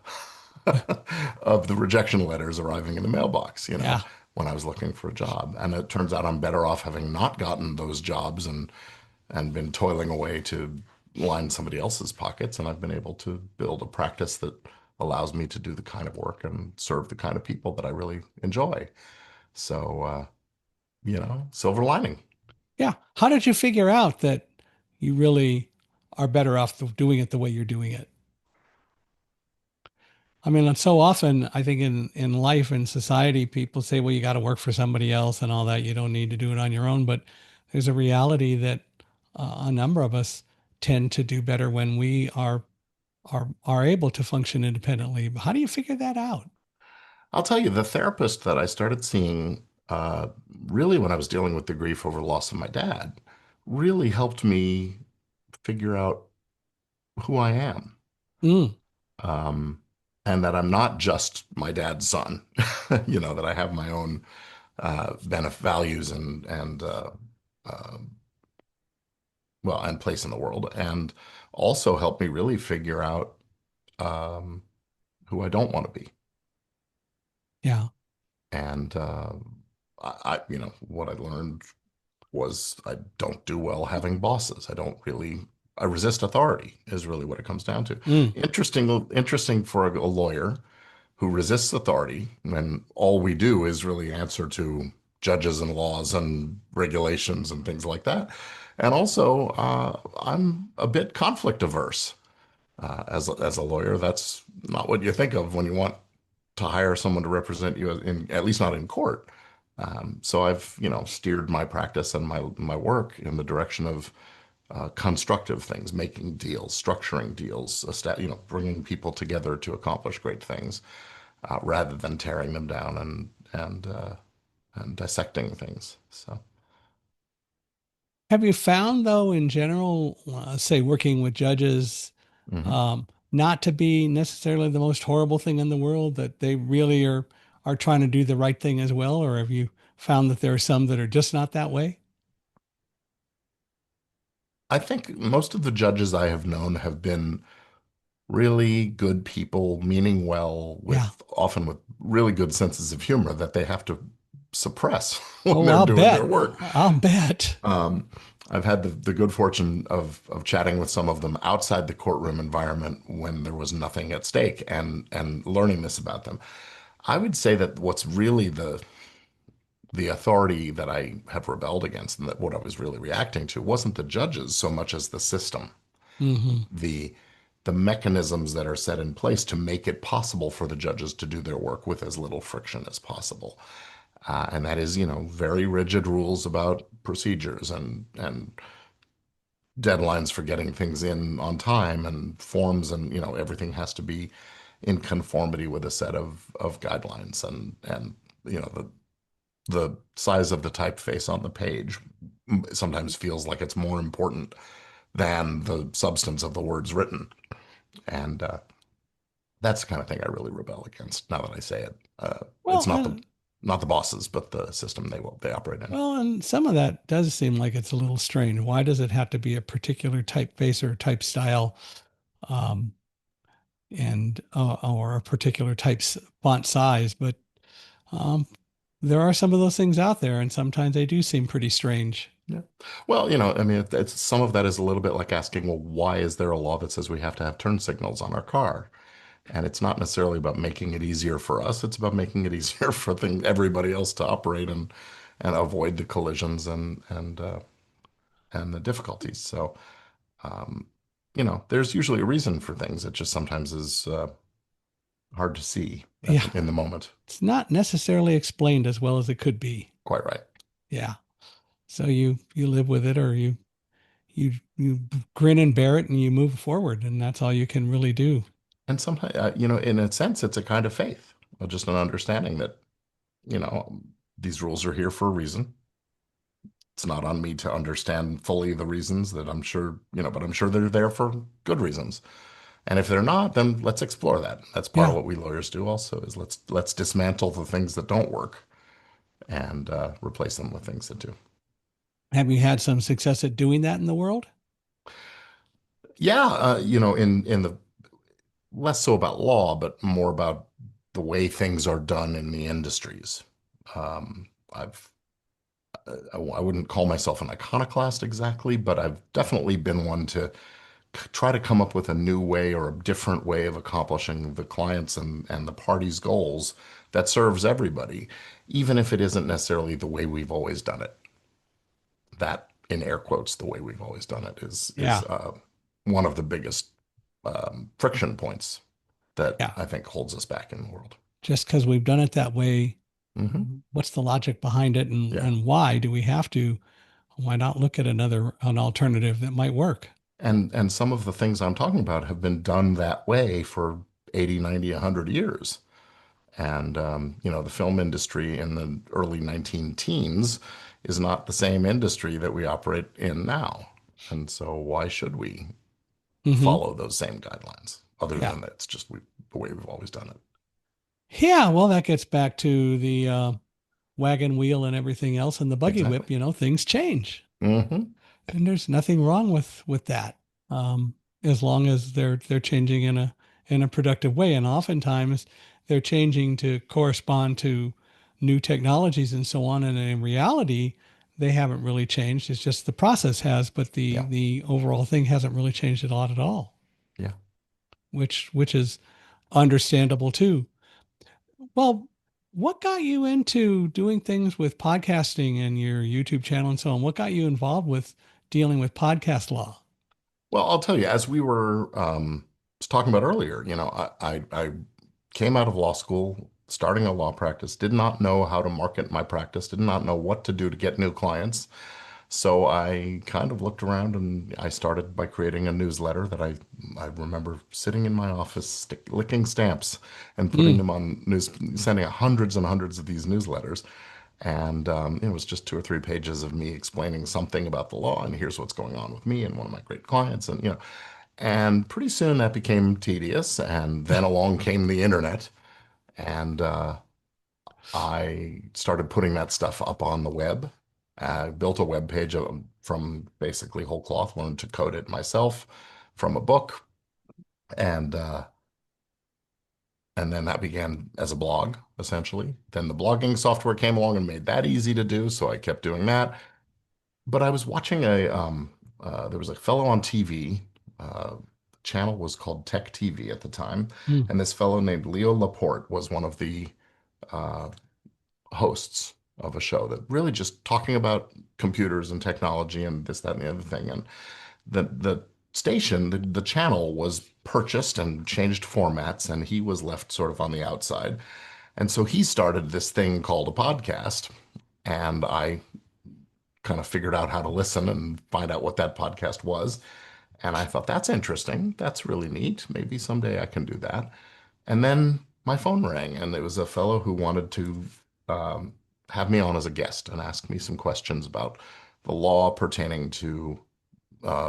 Speaker 2: of the rejection letters arriving in the mailbox,
Speaker 1: yeah,
Speaker 2: when I was looking for a job. And it turns out I'm better off having not gotten those jobs and been toiling away to line somebody else's pockets. And I've been able to build a practice that allows me to do the kind of work and serve the kind of people that I really enjoy. So, silver lining.
Speaker 1: yeah. How did you figure out that you really are better off doing it the way you're doing it? I mean, and so often I think in life and society, people say, well, you got to work for somebody else and all that. You don't need to do it on your own. But there's a reality that a number of us tend to do better when we are able to function independently. How do you figure that out?
Speaker 2: I'll tell you, the therapist that I started seeing, really when I was dealing with the grief over the loss of my dad, really helped me figure out who I am.
Speaker 1: Mm,
Speaker 2: Um, and that I'm not just my dad's son, that I have my own values uh, and place in the world, and also helped me really figure out um, who I don't want to be.
Speaker 1: yeah.
Speaker 2: And what I learned was I don't do well having bosses. I resist authority is really what it comes down to.
Speaker 1: Mm,
Speaker 2: Interesting for a lawyer who resists authority when all we do is really answer to judges and laws and regulations and things like that. And also, I'm a bit conflict averse. As a lawyer, that's not what you think of when you want to hire someone to represent you at least not in court. So I've, steered my practice and my work in the direction of constructive things, making deals, structuring deals, bringing people together to accomplish great things, rather than tearing them down and dissecting things. So
Speaker 1: Have you found, though, in general, say working with judges,
Speaker 2: Mhm.
Speaker 1: not to be necessarily the most horrible thing in the world, that they really are trying to do the right thing as well? Or have you found that there are some that are just not that way?
Speaker 2: I think most of the judges I have known have been really good people, meaning well,
Speaker 1: Yeah.
Speaker 2: with often with really good senses of humor that they have to suppress when
Speaker 1: Oh,
Speaker 2: they're
Speaker 1: I'll
Speaker 2: doing their
Speaker 1: bet.
Speaker 2: work.
Speaker 1: I'll bet.
Speaker 2: Um, I've had the good fortune of chatting with some of them outside the courtroom environment when there was nothing at stake and learning this about them. I would say that what's really the authority that I have rebelled against and that what I was really reacting to wasn't the judges so much as the system,
Speaker 1: Hmm.
Speaker 2: the the mechanisms that are set in place to make it possible for the judges to do their work with as little friction as possible. And that is, very rigid rules about procedures and deadlines for getting things in on time and forms and, everything has to be in conformity with a set of guidelines and the size of the typeface on the page sometimes feels like it's more important than the substance of the words written. And that's the kind of thing I really rebel against. Now that I say it, it's
Speaker 1: Well,
Speaker 2: not the bosses, but the system they operate in.
Speaker 1: and some of that does seem like it's a little strange. Why does it have to be a particular typeface or type style, um, and or a particular font size? But um, there are some of those things out there, and sometimes they do seem pretty strange.
Speaker 2: Yeah. Well, I mean, it's some of that is a little bit like asking, well, why is there a law that says we have to have turn signals on our car? And it's not necessarily about making it easier for us. It's about making it easier for everybody else to operate and avoid the collisions and the difficulties. So, um, there's usually a reason for things. It just sometimes is hard to see
Speaker 1: Yeah,
Speaker 2: in the moment.
Speaker 1: it's not necessarily explained as well as it could be.
Speaker 2: Quite right.
Speaker 1: Yeah. So you live with it, or you grin and bear it, and you move forward, and that's all you can really do.
Speaker 2: And sometimes, in a sense, it's a kind of faith, just an understanding that, you know, these rules are here for a reason. It's not on me to understand fully the reasons that I'm sure, but I'm sure they're there for good reasons. And if they're not, then let's explore that. That's part of
Speaker 1: Yeah.
Speaker 2: what we lawyers do also is let's dismantle the things that don't work and replace them with things that do.
Speaker 1: Have you had some success at doing that in the world?
Speaker 2: Yeah, in the less so about law, but more about the way things are done in the industries. I've I wouldn't call myself an iconoclast exactly, but I've definitely been one to try to come up with a new way or a different way of accomplishing the clients and the party's goals that serves everybody, even if it isn't necessarily the way we've always done it. That, in air quotes, the way we've always done it is
Speaker 1: Yeah.
Speaker 2: one of the biggest friction points that
Speaker 1: Yeah.
Speaker 2: I think holds us back in the world.
Speaker 1: Just because we've done it that way,
Speaker 2: Hmm.
Speaker 1: what's the logic behind it,
Speaker 2: Yeah.
Speaker 1: and why do we have to? Why not look at an alternative that might work?
Speaker 2: And some of the things I'm talking about have been done that way for 80, 90, 100 years. And, the film industry in the early 19 teens is not the same industry that we operate in now. And so why should we
Speaker 1: Hmm.
Speaker 2: follow those same guidelines other
Speaker 1: Yeah.
Speaker 2: than that it's just the way we've always done it?
Speaker 1: Yeah. Well, that gets back to the wagon wheel and everything else, and the buggy
Speaker 2: Exactly.
Speaker 1: whip. Things change,
Speaker 2: Hmm.
Speaker 1: and there's nothing wrong with that, um, as long as they're changing in a productive way. And oftentimes, they're changing to correspond to new technologies and so on. And in reality, they haven't really changed. It's just the process has, but the
Speaker 2: Yeah.
Speaker 1: the overall thing hasn't really changed a lot at all,
Speaker 2: Yeah.
Speaker 1: which is understandable too. Well, what got you into doing things with podcasting and your YouTube channel and so on? What got you involved with dealing with podcast law?
Speaker 2: Well, I'll tell you, as we were talking about earlier, I came out of law school, starting a law practice, did not know how to market my practice, did not know what to do to get new clients. So I kind of looked around and I started by creating a newsletter that I remember sitting in my office, licking stamps and putting
Speaker 1: Mm,
Speaker 2: them on sending hundreds and hundreds of these newsletters. And it was just 2 or 3 pages of me explaining something about the law, and here's what's going on with me and one of my great clients, and and pretty soon that became tedious. And then along came the internet, and I started putting that stuff up on the web. I built a web page from basically whole cloth, learned to code it myself from a book, and then that began as a blog, essentially. Then the blogging software came along and made that easy to do, so I kept doing that. But I was watching there was a fellow on TV. The channel was called Tech TV at the time,
Speaker 1: Hmm.
Speaker 2: and this fellow named Leo Laporte was one of the uh, hosts of a show that really just talking about computers and technology and this, that, and the other thing. And the station, the channel was purchased and changed formats, and he was left sort of on the outside. And so he started this thing called a podcast, and I kind of figured out how to listen and find out what that podcast was. And I thought, that's interesting. That's really neat. Maybe someday I can do that. And then my phone rang, and it was a fellow who wanted to um, have me on as a guest and ask me some questions about the law pertaining to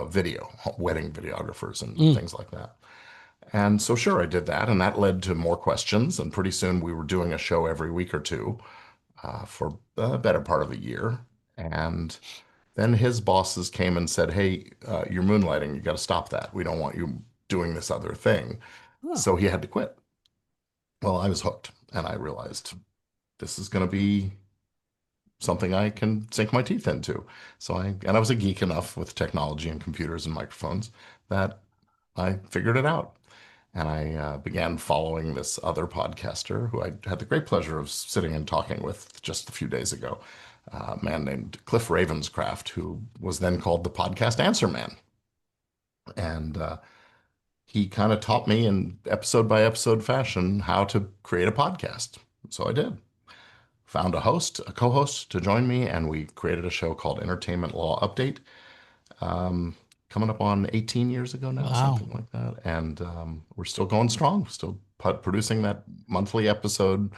Speaker 2: video, wedding videographers, and
Speaker 1: Mm.
Speaker 2: things like that. And so, sure, I did that, and that led to more questions. And pretty soon, we were doing a show every week or two for the better part of a year. And then his bosses came and said, "Hey, you're moonlighting. You got to stop that. We don't want you doing this other thing."
Speaker 1: Oh,
Speaker 2: So he had to quit. Well, I was hooked, and I realized this is going to be something I can sink my teeth into. And I was a geek enough with technology and computers and microphones that I figured it out. And I began following this other podcaster who I had the great pleasure of sitting and talking with just a few days ago, a man named Cliff Ravenscraft, who was then called the Podcast Answer Man. And he kind of taught me in episode by episode fashion how to create a podcast. So I did. Found a co-host to join me, and we created a show called Entertainment Law Update. Um, Coming up on 18 years ago now,
Speaker 1: wow.
Speaker 2: something like that, and we're still going strong. Still producing that monthly episode,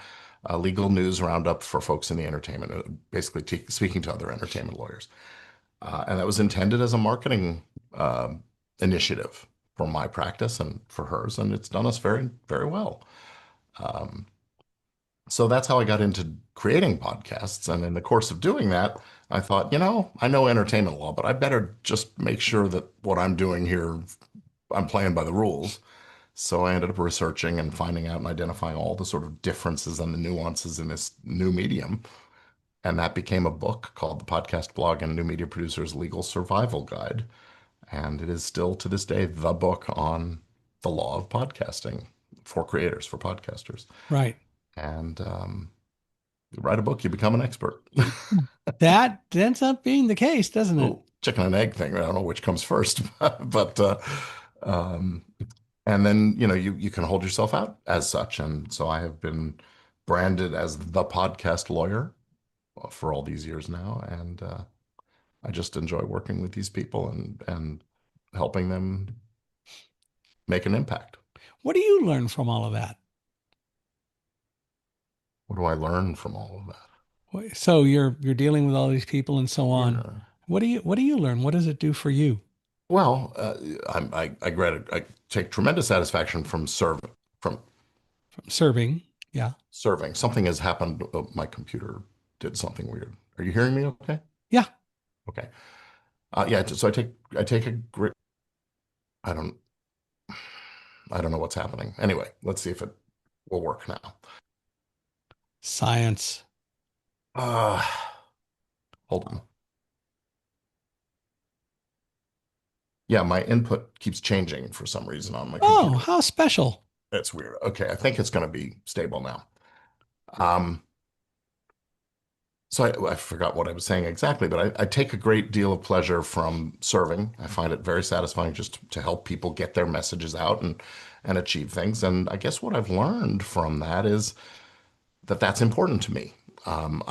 Speaker 2: legal news roundup for folks in the entertainment, basically speaking to other entertainment lawyers. And that was intended as a marketing uh, initiative for my practice and for hers, and it's done us very, very well. Um, so that's how I got into creating podcasts. And in the course of doing that, I thought, I know entertainment law, but I better just make sure that what I'm doing here, I'm playing by the rules. So I ended up researching and finding out and identifying all the sort of differences and the nuances in this new medium. And that became a book called The Podcast Blog and New Media Producers Legal Survival Guide. And it is still to this day the book on the law of podcasting for creators, for podcasters.
Speaker 1: Right.
Speaker 2: And you write a book, you become an expert.
Speaker 1: That ends up being the case, doesn't it?
Speaker 2: Little chicken and egg thing. I don't know which comes first, but um, and then you can hold yourself out as such. And so I have been branded as the podcast lawyer for all these years now, and I just enjoy working with these people and helping them make an impact.
Speaker 1: What do you learn from all of that?
Speaker 2: What do I learn from all of that?
Speaker 1: So you're dealing with all these people and so on.
Speaker 2: Yeah.
Speaker 1: What do you learn? What does it do for you
Speaker 2: Well, I take tremendous satisfaction from from
Speaker 1: from serving? Yeah.
Speaker 2: serving. Something has happened. Oh, my computer did something weird. Are you hearing me okay?
Speaker 1: Yeah.
Speaker 2: Okay. Yeah, so I take a great I don't I don't know what's happening. Anyway, let's see if it will work now.
Speaker 1: Science.
Speaker 2: Uh Hold on. Yeah, my input keeps changing for some reason on my
Speaker 1: Oh,
Speaker 2: computer.
Speaker 1: how special.
Speaker 2: That's weird. Okay, I think it's going to be stable now. Um, so I forgot what I was saying exactly, but I take a great deal of pleasure from serving. I find it very satisfying just to help people get their messages out and achieve things. And I guess what I've learned from that is that that's important to me. I'm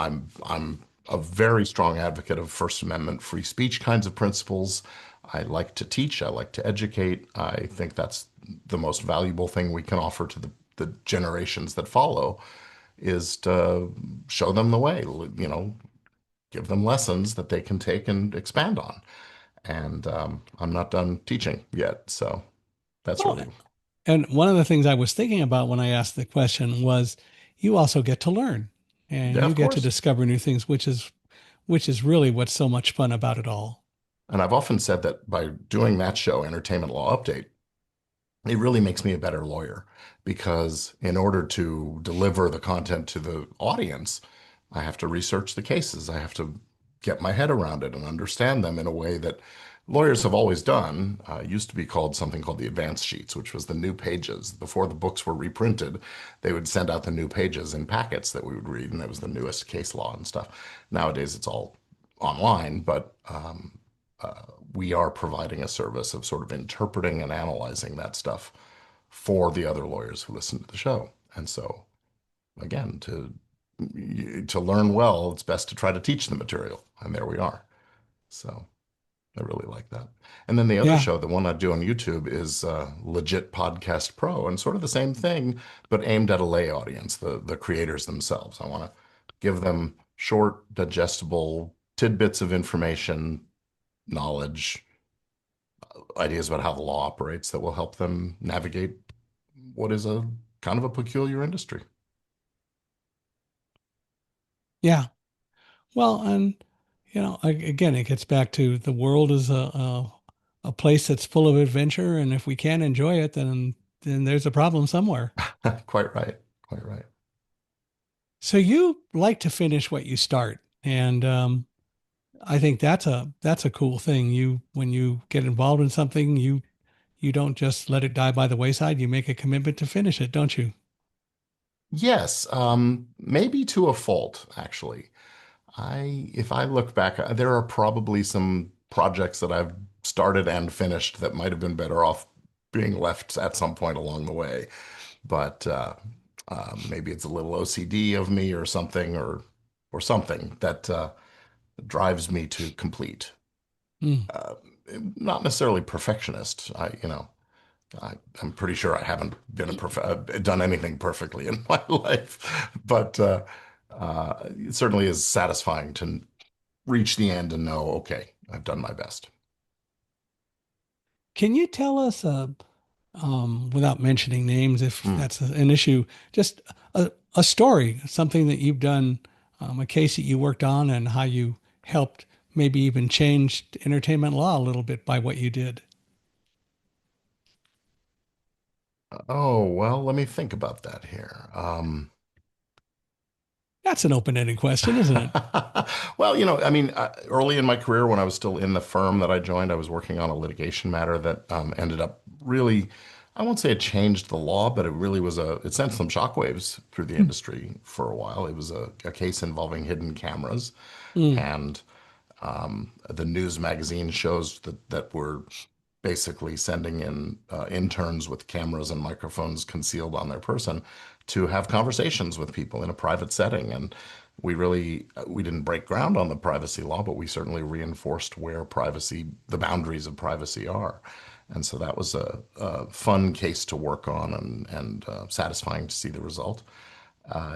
Speaker 2: a very strong advocate of First Amendment free speech kinds of principles. I like to teach. I like to educate. I think that's the most valuable thing we can offer to the generations that follow is to show them the way, give them lessons that they can take and expand on. And I'm not done teaching yet, so that's
Speaker 1: Well,
Speaker 2: really,
Speaker 1: and one of the things I was thinking about when I asked the question was you also get to learn and
Speaker 2: yeah,
Speaker 1: you
Speaker 2: of
Speaker 1: get to
Speaker 2: course.
Speaker 1: discover new things, which is really what's so much fun about it all.
Speaker 2: And I've often said that by doing that show, Entertainment Law Update, it really makes me a better lawyer because in order to deliver the content to the audience, I have to research the cases. I have to get my head around it and understand them in a way that lawyers have always done. It used to be called something called the advance sheets, which was the new pages. Before the books were reprinted, they would send out the new pages in packets that we would read, and that was the newest case law and stuff. Nowadays, it's all online, but we are providing a service of sort of interpreting and analyzing that stuff for the other lawyers who listen to the show. And so, again, to learn well, it's best to try to teach the material. And there we are. So I really like that. And then the other
Speaker 1: Yeah.
Speaker 2: show, the one I do on YouTube, is Legit Podcast Pro, and sort of the same thing, but aimed at a lay audience, the creators themselves. I want to give them short, digestible tidbits of information, knowledge, ideas about how the law operates that will help them navigate what is a kind of a peculiar industry.
Speaker 1: Yeah. Well, and again, it gets back to the world is a place that's full of adventure, and if we can't enjoy it, then there's a problem somewhere.
Speaker 2: Quite right. Quite right.
Speaker 1: So you like to finish what you start, and I think that's a cool thing. You when you get involved in something, you don't just let it die by the wayside. You make a commitment to finish it, don't you?
Speaker 2: Yes, maybe to a fault, actually. If I look back, there are probably some projects that I've started and finished that might have been better off being left at some point along the way. But maybe it's a little OCD of me or something, or something that drives me to complete.
Speaker 1: Hmm.
Speaker 2: Uh, Not necessarily perfectionist. I'm pretty sure I haven't done anything perfectly in my life, but it certainly is satisfying to reach the end and know, okay, I've done my best.
Speaker 1: Can you tell us, without mentioning names, if
Speaker 2: Hmm.
Speaker 1: that's an issue, just a story, something that you've done, a case that you worked on, and how you helped maybe even changed entertainment law a little bit by what you did?
Speaker 2: Oh, well, let me think about that here.
Speaker 1: That's an open-ended question, isn't it?
Speaker 2: Well, I mean, early in my career, when I was still in the firm that I joined, I was working on a litigation matter that ended up really, I won't say it changed the law, but it really it sent some shockwaves through the industry for a while. It was a case involving hidden cameras,
Speaker 1: Mm.
Speaker 2: and the news magazine shows that were basically sending in interns with cameras and microphones concealed on their person to have conversations with people in a private setting. And we didn't break ground on the privacy law, but we certainly reinforced where the boundaries of privacy are. And so that was a fun case to work on and satisfying to see the result.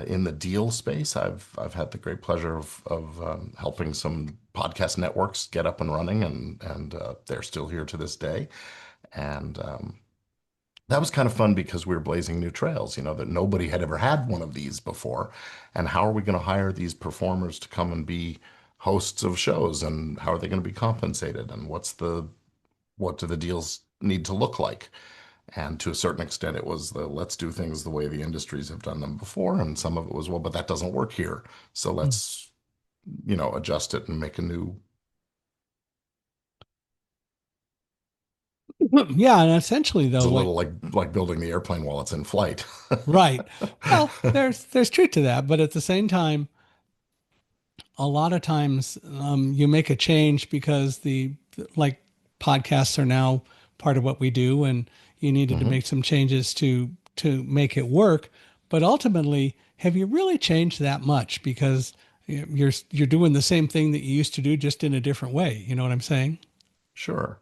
Speaker 2: In the deal space, I've had the great pleasure of helping some podcast networks get up and running, and they're still here to this day. And that was kind of fun because we were blazing new trails, that nobody had ever had one of these before. And how are we going to hire these performers to come and be hosts of shows, and how are they going to be compensated, and what do the deals need to look like? And to a certain extent, it was the let's do things the way the industries have done them before. And some of it was, well, but that doesn't work here. So
Speaker 1: Mm.
Speaker 2: let's, adjust it and make a new.
Speaker 1: Yeah, and essentially
Speaker 2: It's
Speaker 1: though,
Speaker 2: a
Speaker 1: what
Speaker 2: little like building the airplane while it's in flight.
Speaker 1: right. Well, there's truth to that, but at the same time, a lot of times you make a change because like podcasts are now part of what we do, and you needed to
Speaker 2: Hmm.
Speaker 1: make some changes to make it work. But ultimately, have you really changed that much? Because you're doing the same thing that you used to do, just in a different way. You know what I'm saying?
Speaker 2: Sure.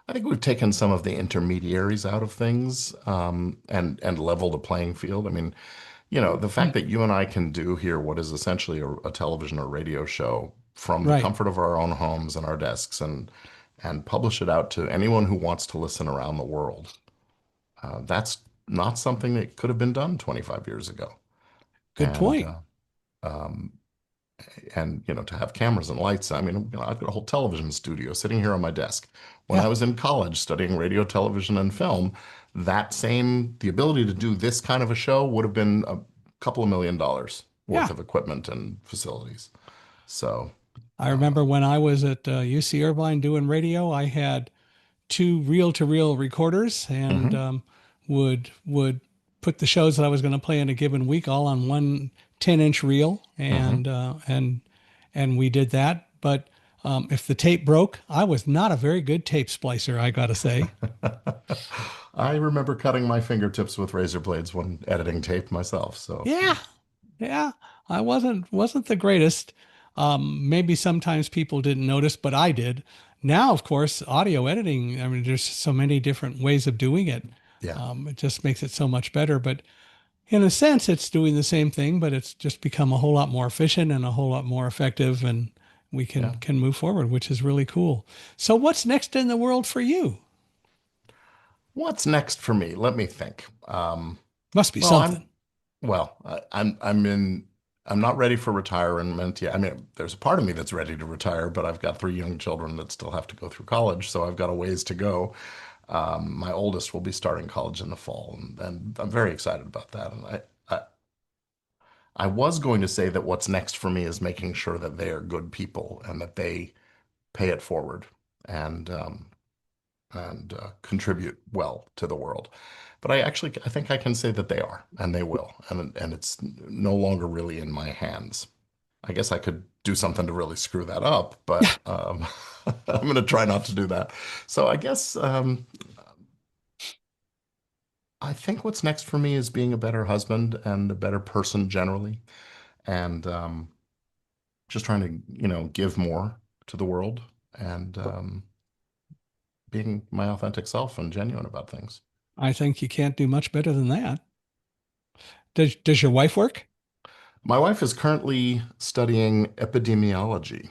Speaker 2: I think we've taken some of the intermediaries out of things, and leveled the playing field. I mean, the fact that you and I can do here what is essentially a television or radio show from the
Speaker 1: Right.
Speaker 2: comfort of our own homes and our desks and publish it out to anyone who wants to listen around the world. That's not something that could have been done 25 years ago.
Speaker 1: Good
Speaker 2: And
Speaker 1: point.
Speaker 2: um, to have cameras and lights. I mean, I've got a whole television studio sitting here on my desk. When I
Speaker 1: Yeah.
Speaker 2: was in college studying radio, television, and film, the ability to do this kind of a show would have been a couple of $1 million worth
Speaker 1: Yeah.
Speaker 2: of equipment and facilities. So,
Speaker 1: I
Speaker 2: uh,
Speaker 1: remember when I was at UC Irvine doing radio, I had two reel-to-reel recorders and
Speaker 2: mhm,
Speaker 1: would put the shows that I was going to play in a given week all on one 10-inch reel,
Speaker 2: mhm.
Speaker 1: and we did that. But if the tape broke, I was not a very good tape splicer, I got to say.
Speaker 2: I remember cutting my fingertips with razor blades when editing tape myself. So,
Speaker 1: Yeah, yeah, I wasn't the greatest. Maybe sometimes people didn't notice, but I did. Now, of course, audio editing, I mean, there's so many different ways of doing it.
Speaker 2: yeah,
Speaker 1: It just makes it so much better. But in a sense, it's doing the same thing, but it's just become a whole lot more efficient and a whole lot more effective, and we
Speaker 2: yeah.
Speaker 1: can move forward, which is really cool. So, what's next in the world for you?
Speaker 2: What's next for me? Let me think.
Speaker 1: Must be
Speaker 2: Well,
Speaker 1: something.
Speaker 2: I'm not ready for retirement yet. I mean, there's a part of me that's ready to retire, but I've got three young children that still have to go through college, so I've got a ways to go. My oldest will be starting college in the fall, and I'm very excited about that. And I was going to say that what's next for me is making sure that they are good people and that they pay it forward and contribute well to the world. But I think I can say that they are, and they will, and it's no longer really in my hands. I guess I could do something to really screw that up, but I'm going to try not to do that. So I guess I think what's next for me is being a better husband and a better person generally, and just trying to, give more to the world and being my authentic self and genuine about things.
Speaker 1: I think you can't do much better than that. Does your wife work?
Speaker 2: My wife is currently studying epidemiology.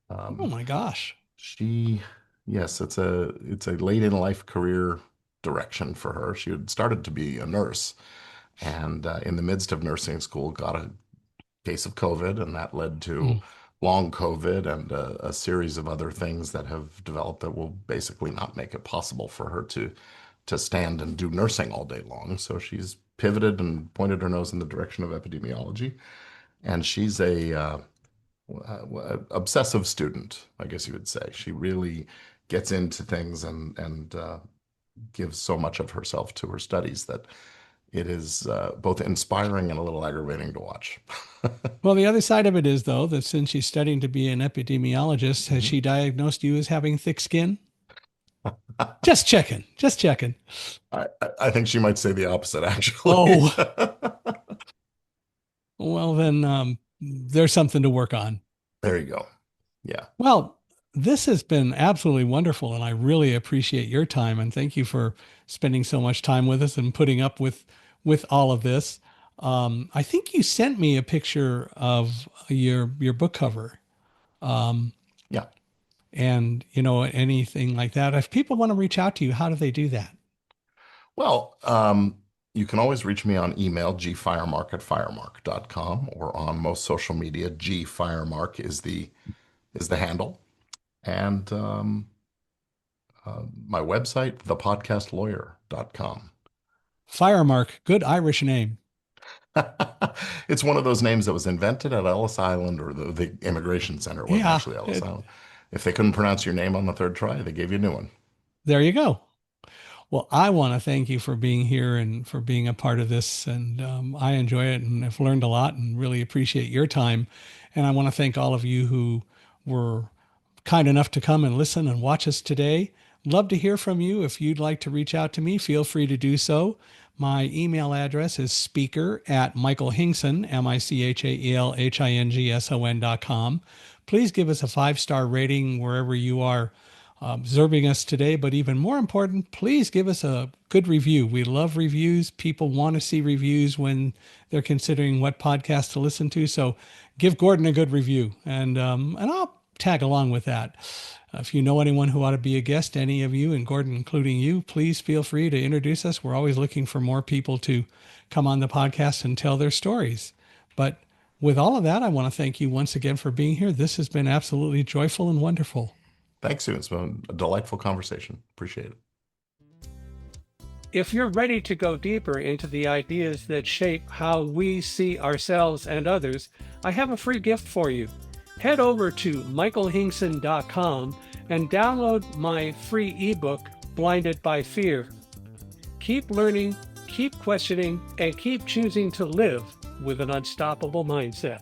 Speaker 1: Oh
Speaker 2: Um,
Speaker 1: my gosh.
Speaker 2: she, yes, it's a late in life career direction for her. She had started to be a nurse, and in the midst of nursing school, got a case of COVID, and that led to
Speaker 1: Mm.
Speaker 2: long COVID and a series of other things that have developed that will basically not make it possible for her to stand and do nursing all day long. So she's pivoted and pointed her nose in the direction of epidemiology. And she's a obsessive student, I guess you would say. She really gets into things and gives so much of herself to her studies that it is both inspiring and a little aggravating to watch.
Speaker 1: Well, the other side of it is, though, that since she's studying to be an epidemiologist, has
Speaker 2: Mhm.
Speaker 1: she diagnosed you as having thick skin? Just checking. Just checking.
Speaker 2: I think she might say the opposite, actually.
Speaker 1: Oh, well, then there's something to work on.
Speaker 2: There you go. Yeah.
Speaker 1: Well, this has been absolutely wonderful, and I really appreciate your time. And thank you for spending so much time with us and putting up with all of this. I think you sent me a picture of your book cover, um,
Speaker 2: Yeah.
Speaker 1: and anything like that. If people want to reach out to you, how do they do that?
Speaker 2: Well, you can always reach me on email, gfiremark@firemark.com, or on most social media, gfiremark is the handle. And my website, thepodcastlawyer.com.
Speaker 1: Firemark, good Irish name.
Speaker 2: It's one of those names that was invented at Ellis Island, or the immigration center. It wasn't
Speaker 1: Yeah,
Speaker 2: actually Ellis Island. If they couldn't pronounce your name on the third try, they gave you a new one.
Speaker 1: there you go. Well, I want to thank you for being here and for being a part of this. And I enjoy it and I've learned a lot and really appreciate your time. And I want to thank all of you who were kind enough to come and listen and watch us today. Love to hear from you. If you'd like to reach out to me, feel free to do so. My email address is speaker at Michael Hingson, MICHAELHINGSON.com. Please give us a 5-star rating wherever you are observing us today. But even more important, please give us a good review. We love reviews. People want to see reviews when they're considering what podcast to listen to. So give Gordon a good review, and I'll tag along with that. If you know anyone who ought to be a guest, any of you, and Gordon including you, please feel free to introduce us. We're always looking for more people to come on the podcast and tell their stories. But with all of that, I want to thank you once again for being here. This has been absolutely joyful and wonderful.
Speaker 2: Thanks, Sue. It's been a delightful conversation. Appreciate it.
Speaker 1: If you're ready to go deeper into the ideas that shape how we see ourselves and others, I have a free gift for you. Head over to michaelhingson.com and download my free ebook, Blinded by Fear. Keep learning, keep questioning, and keep choosing to live with an unstoppable mindset.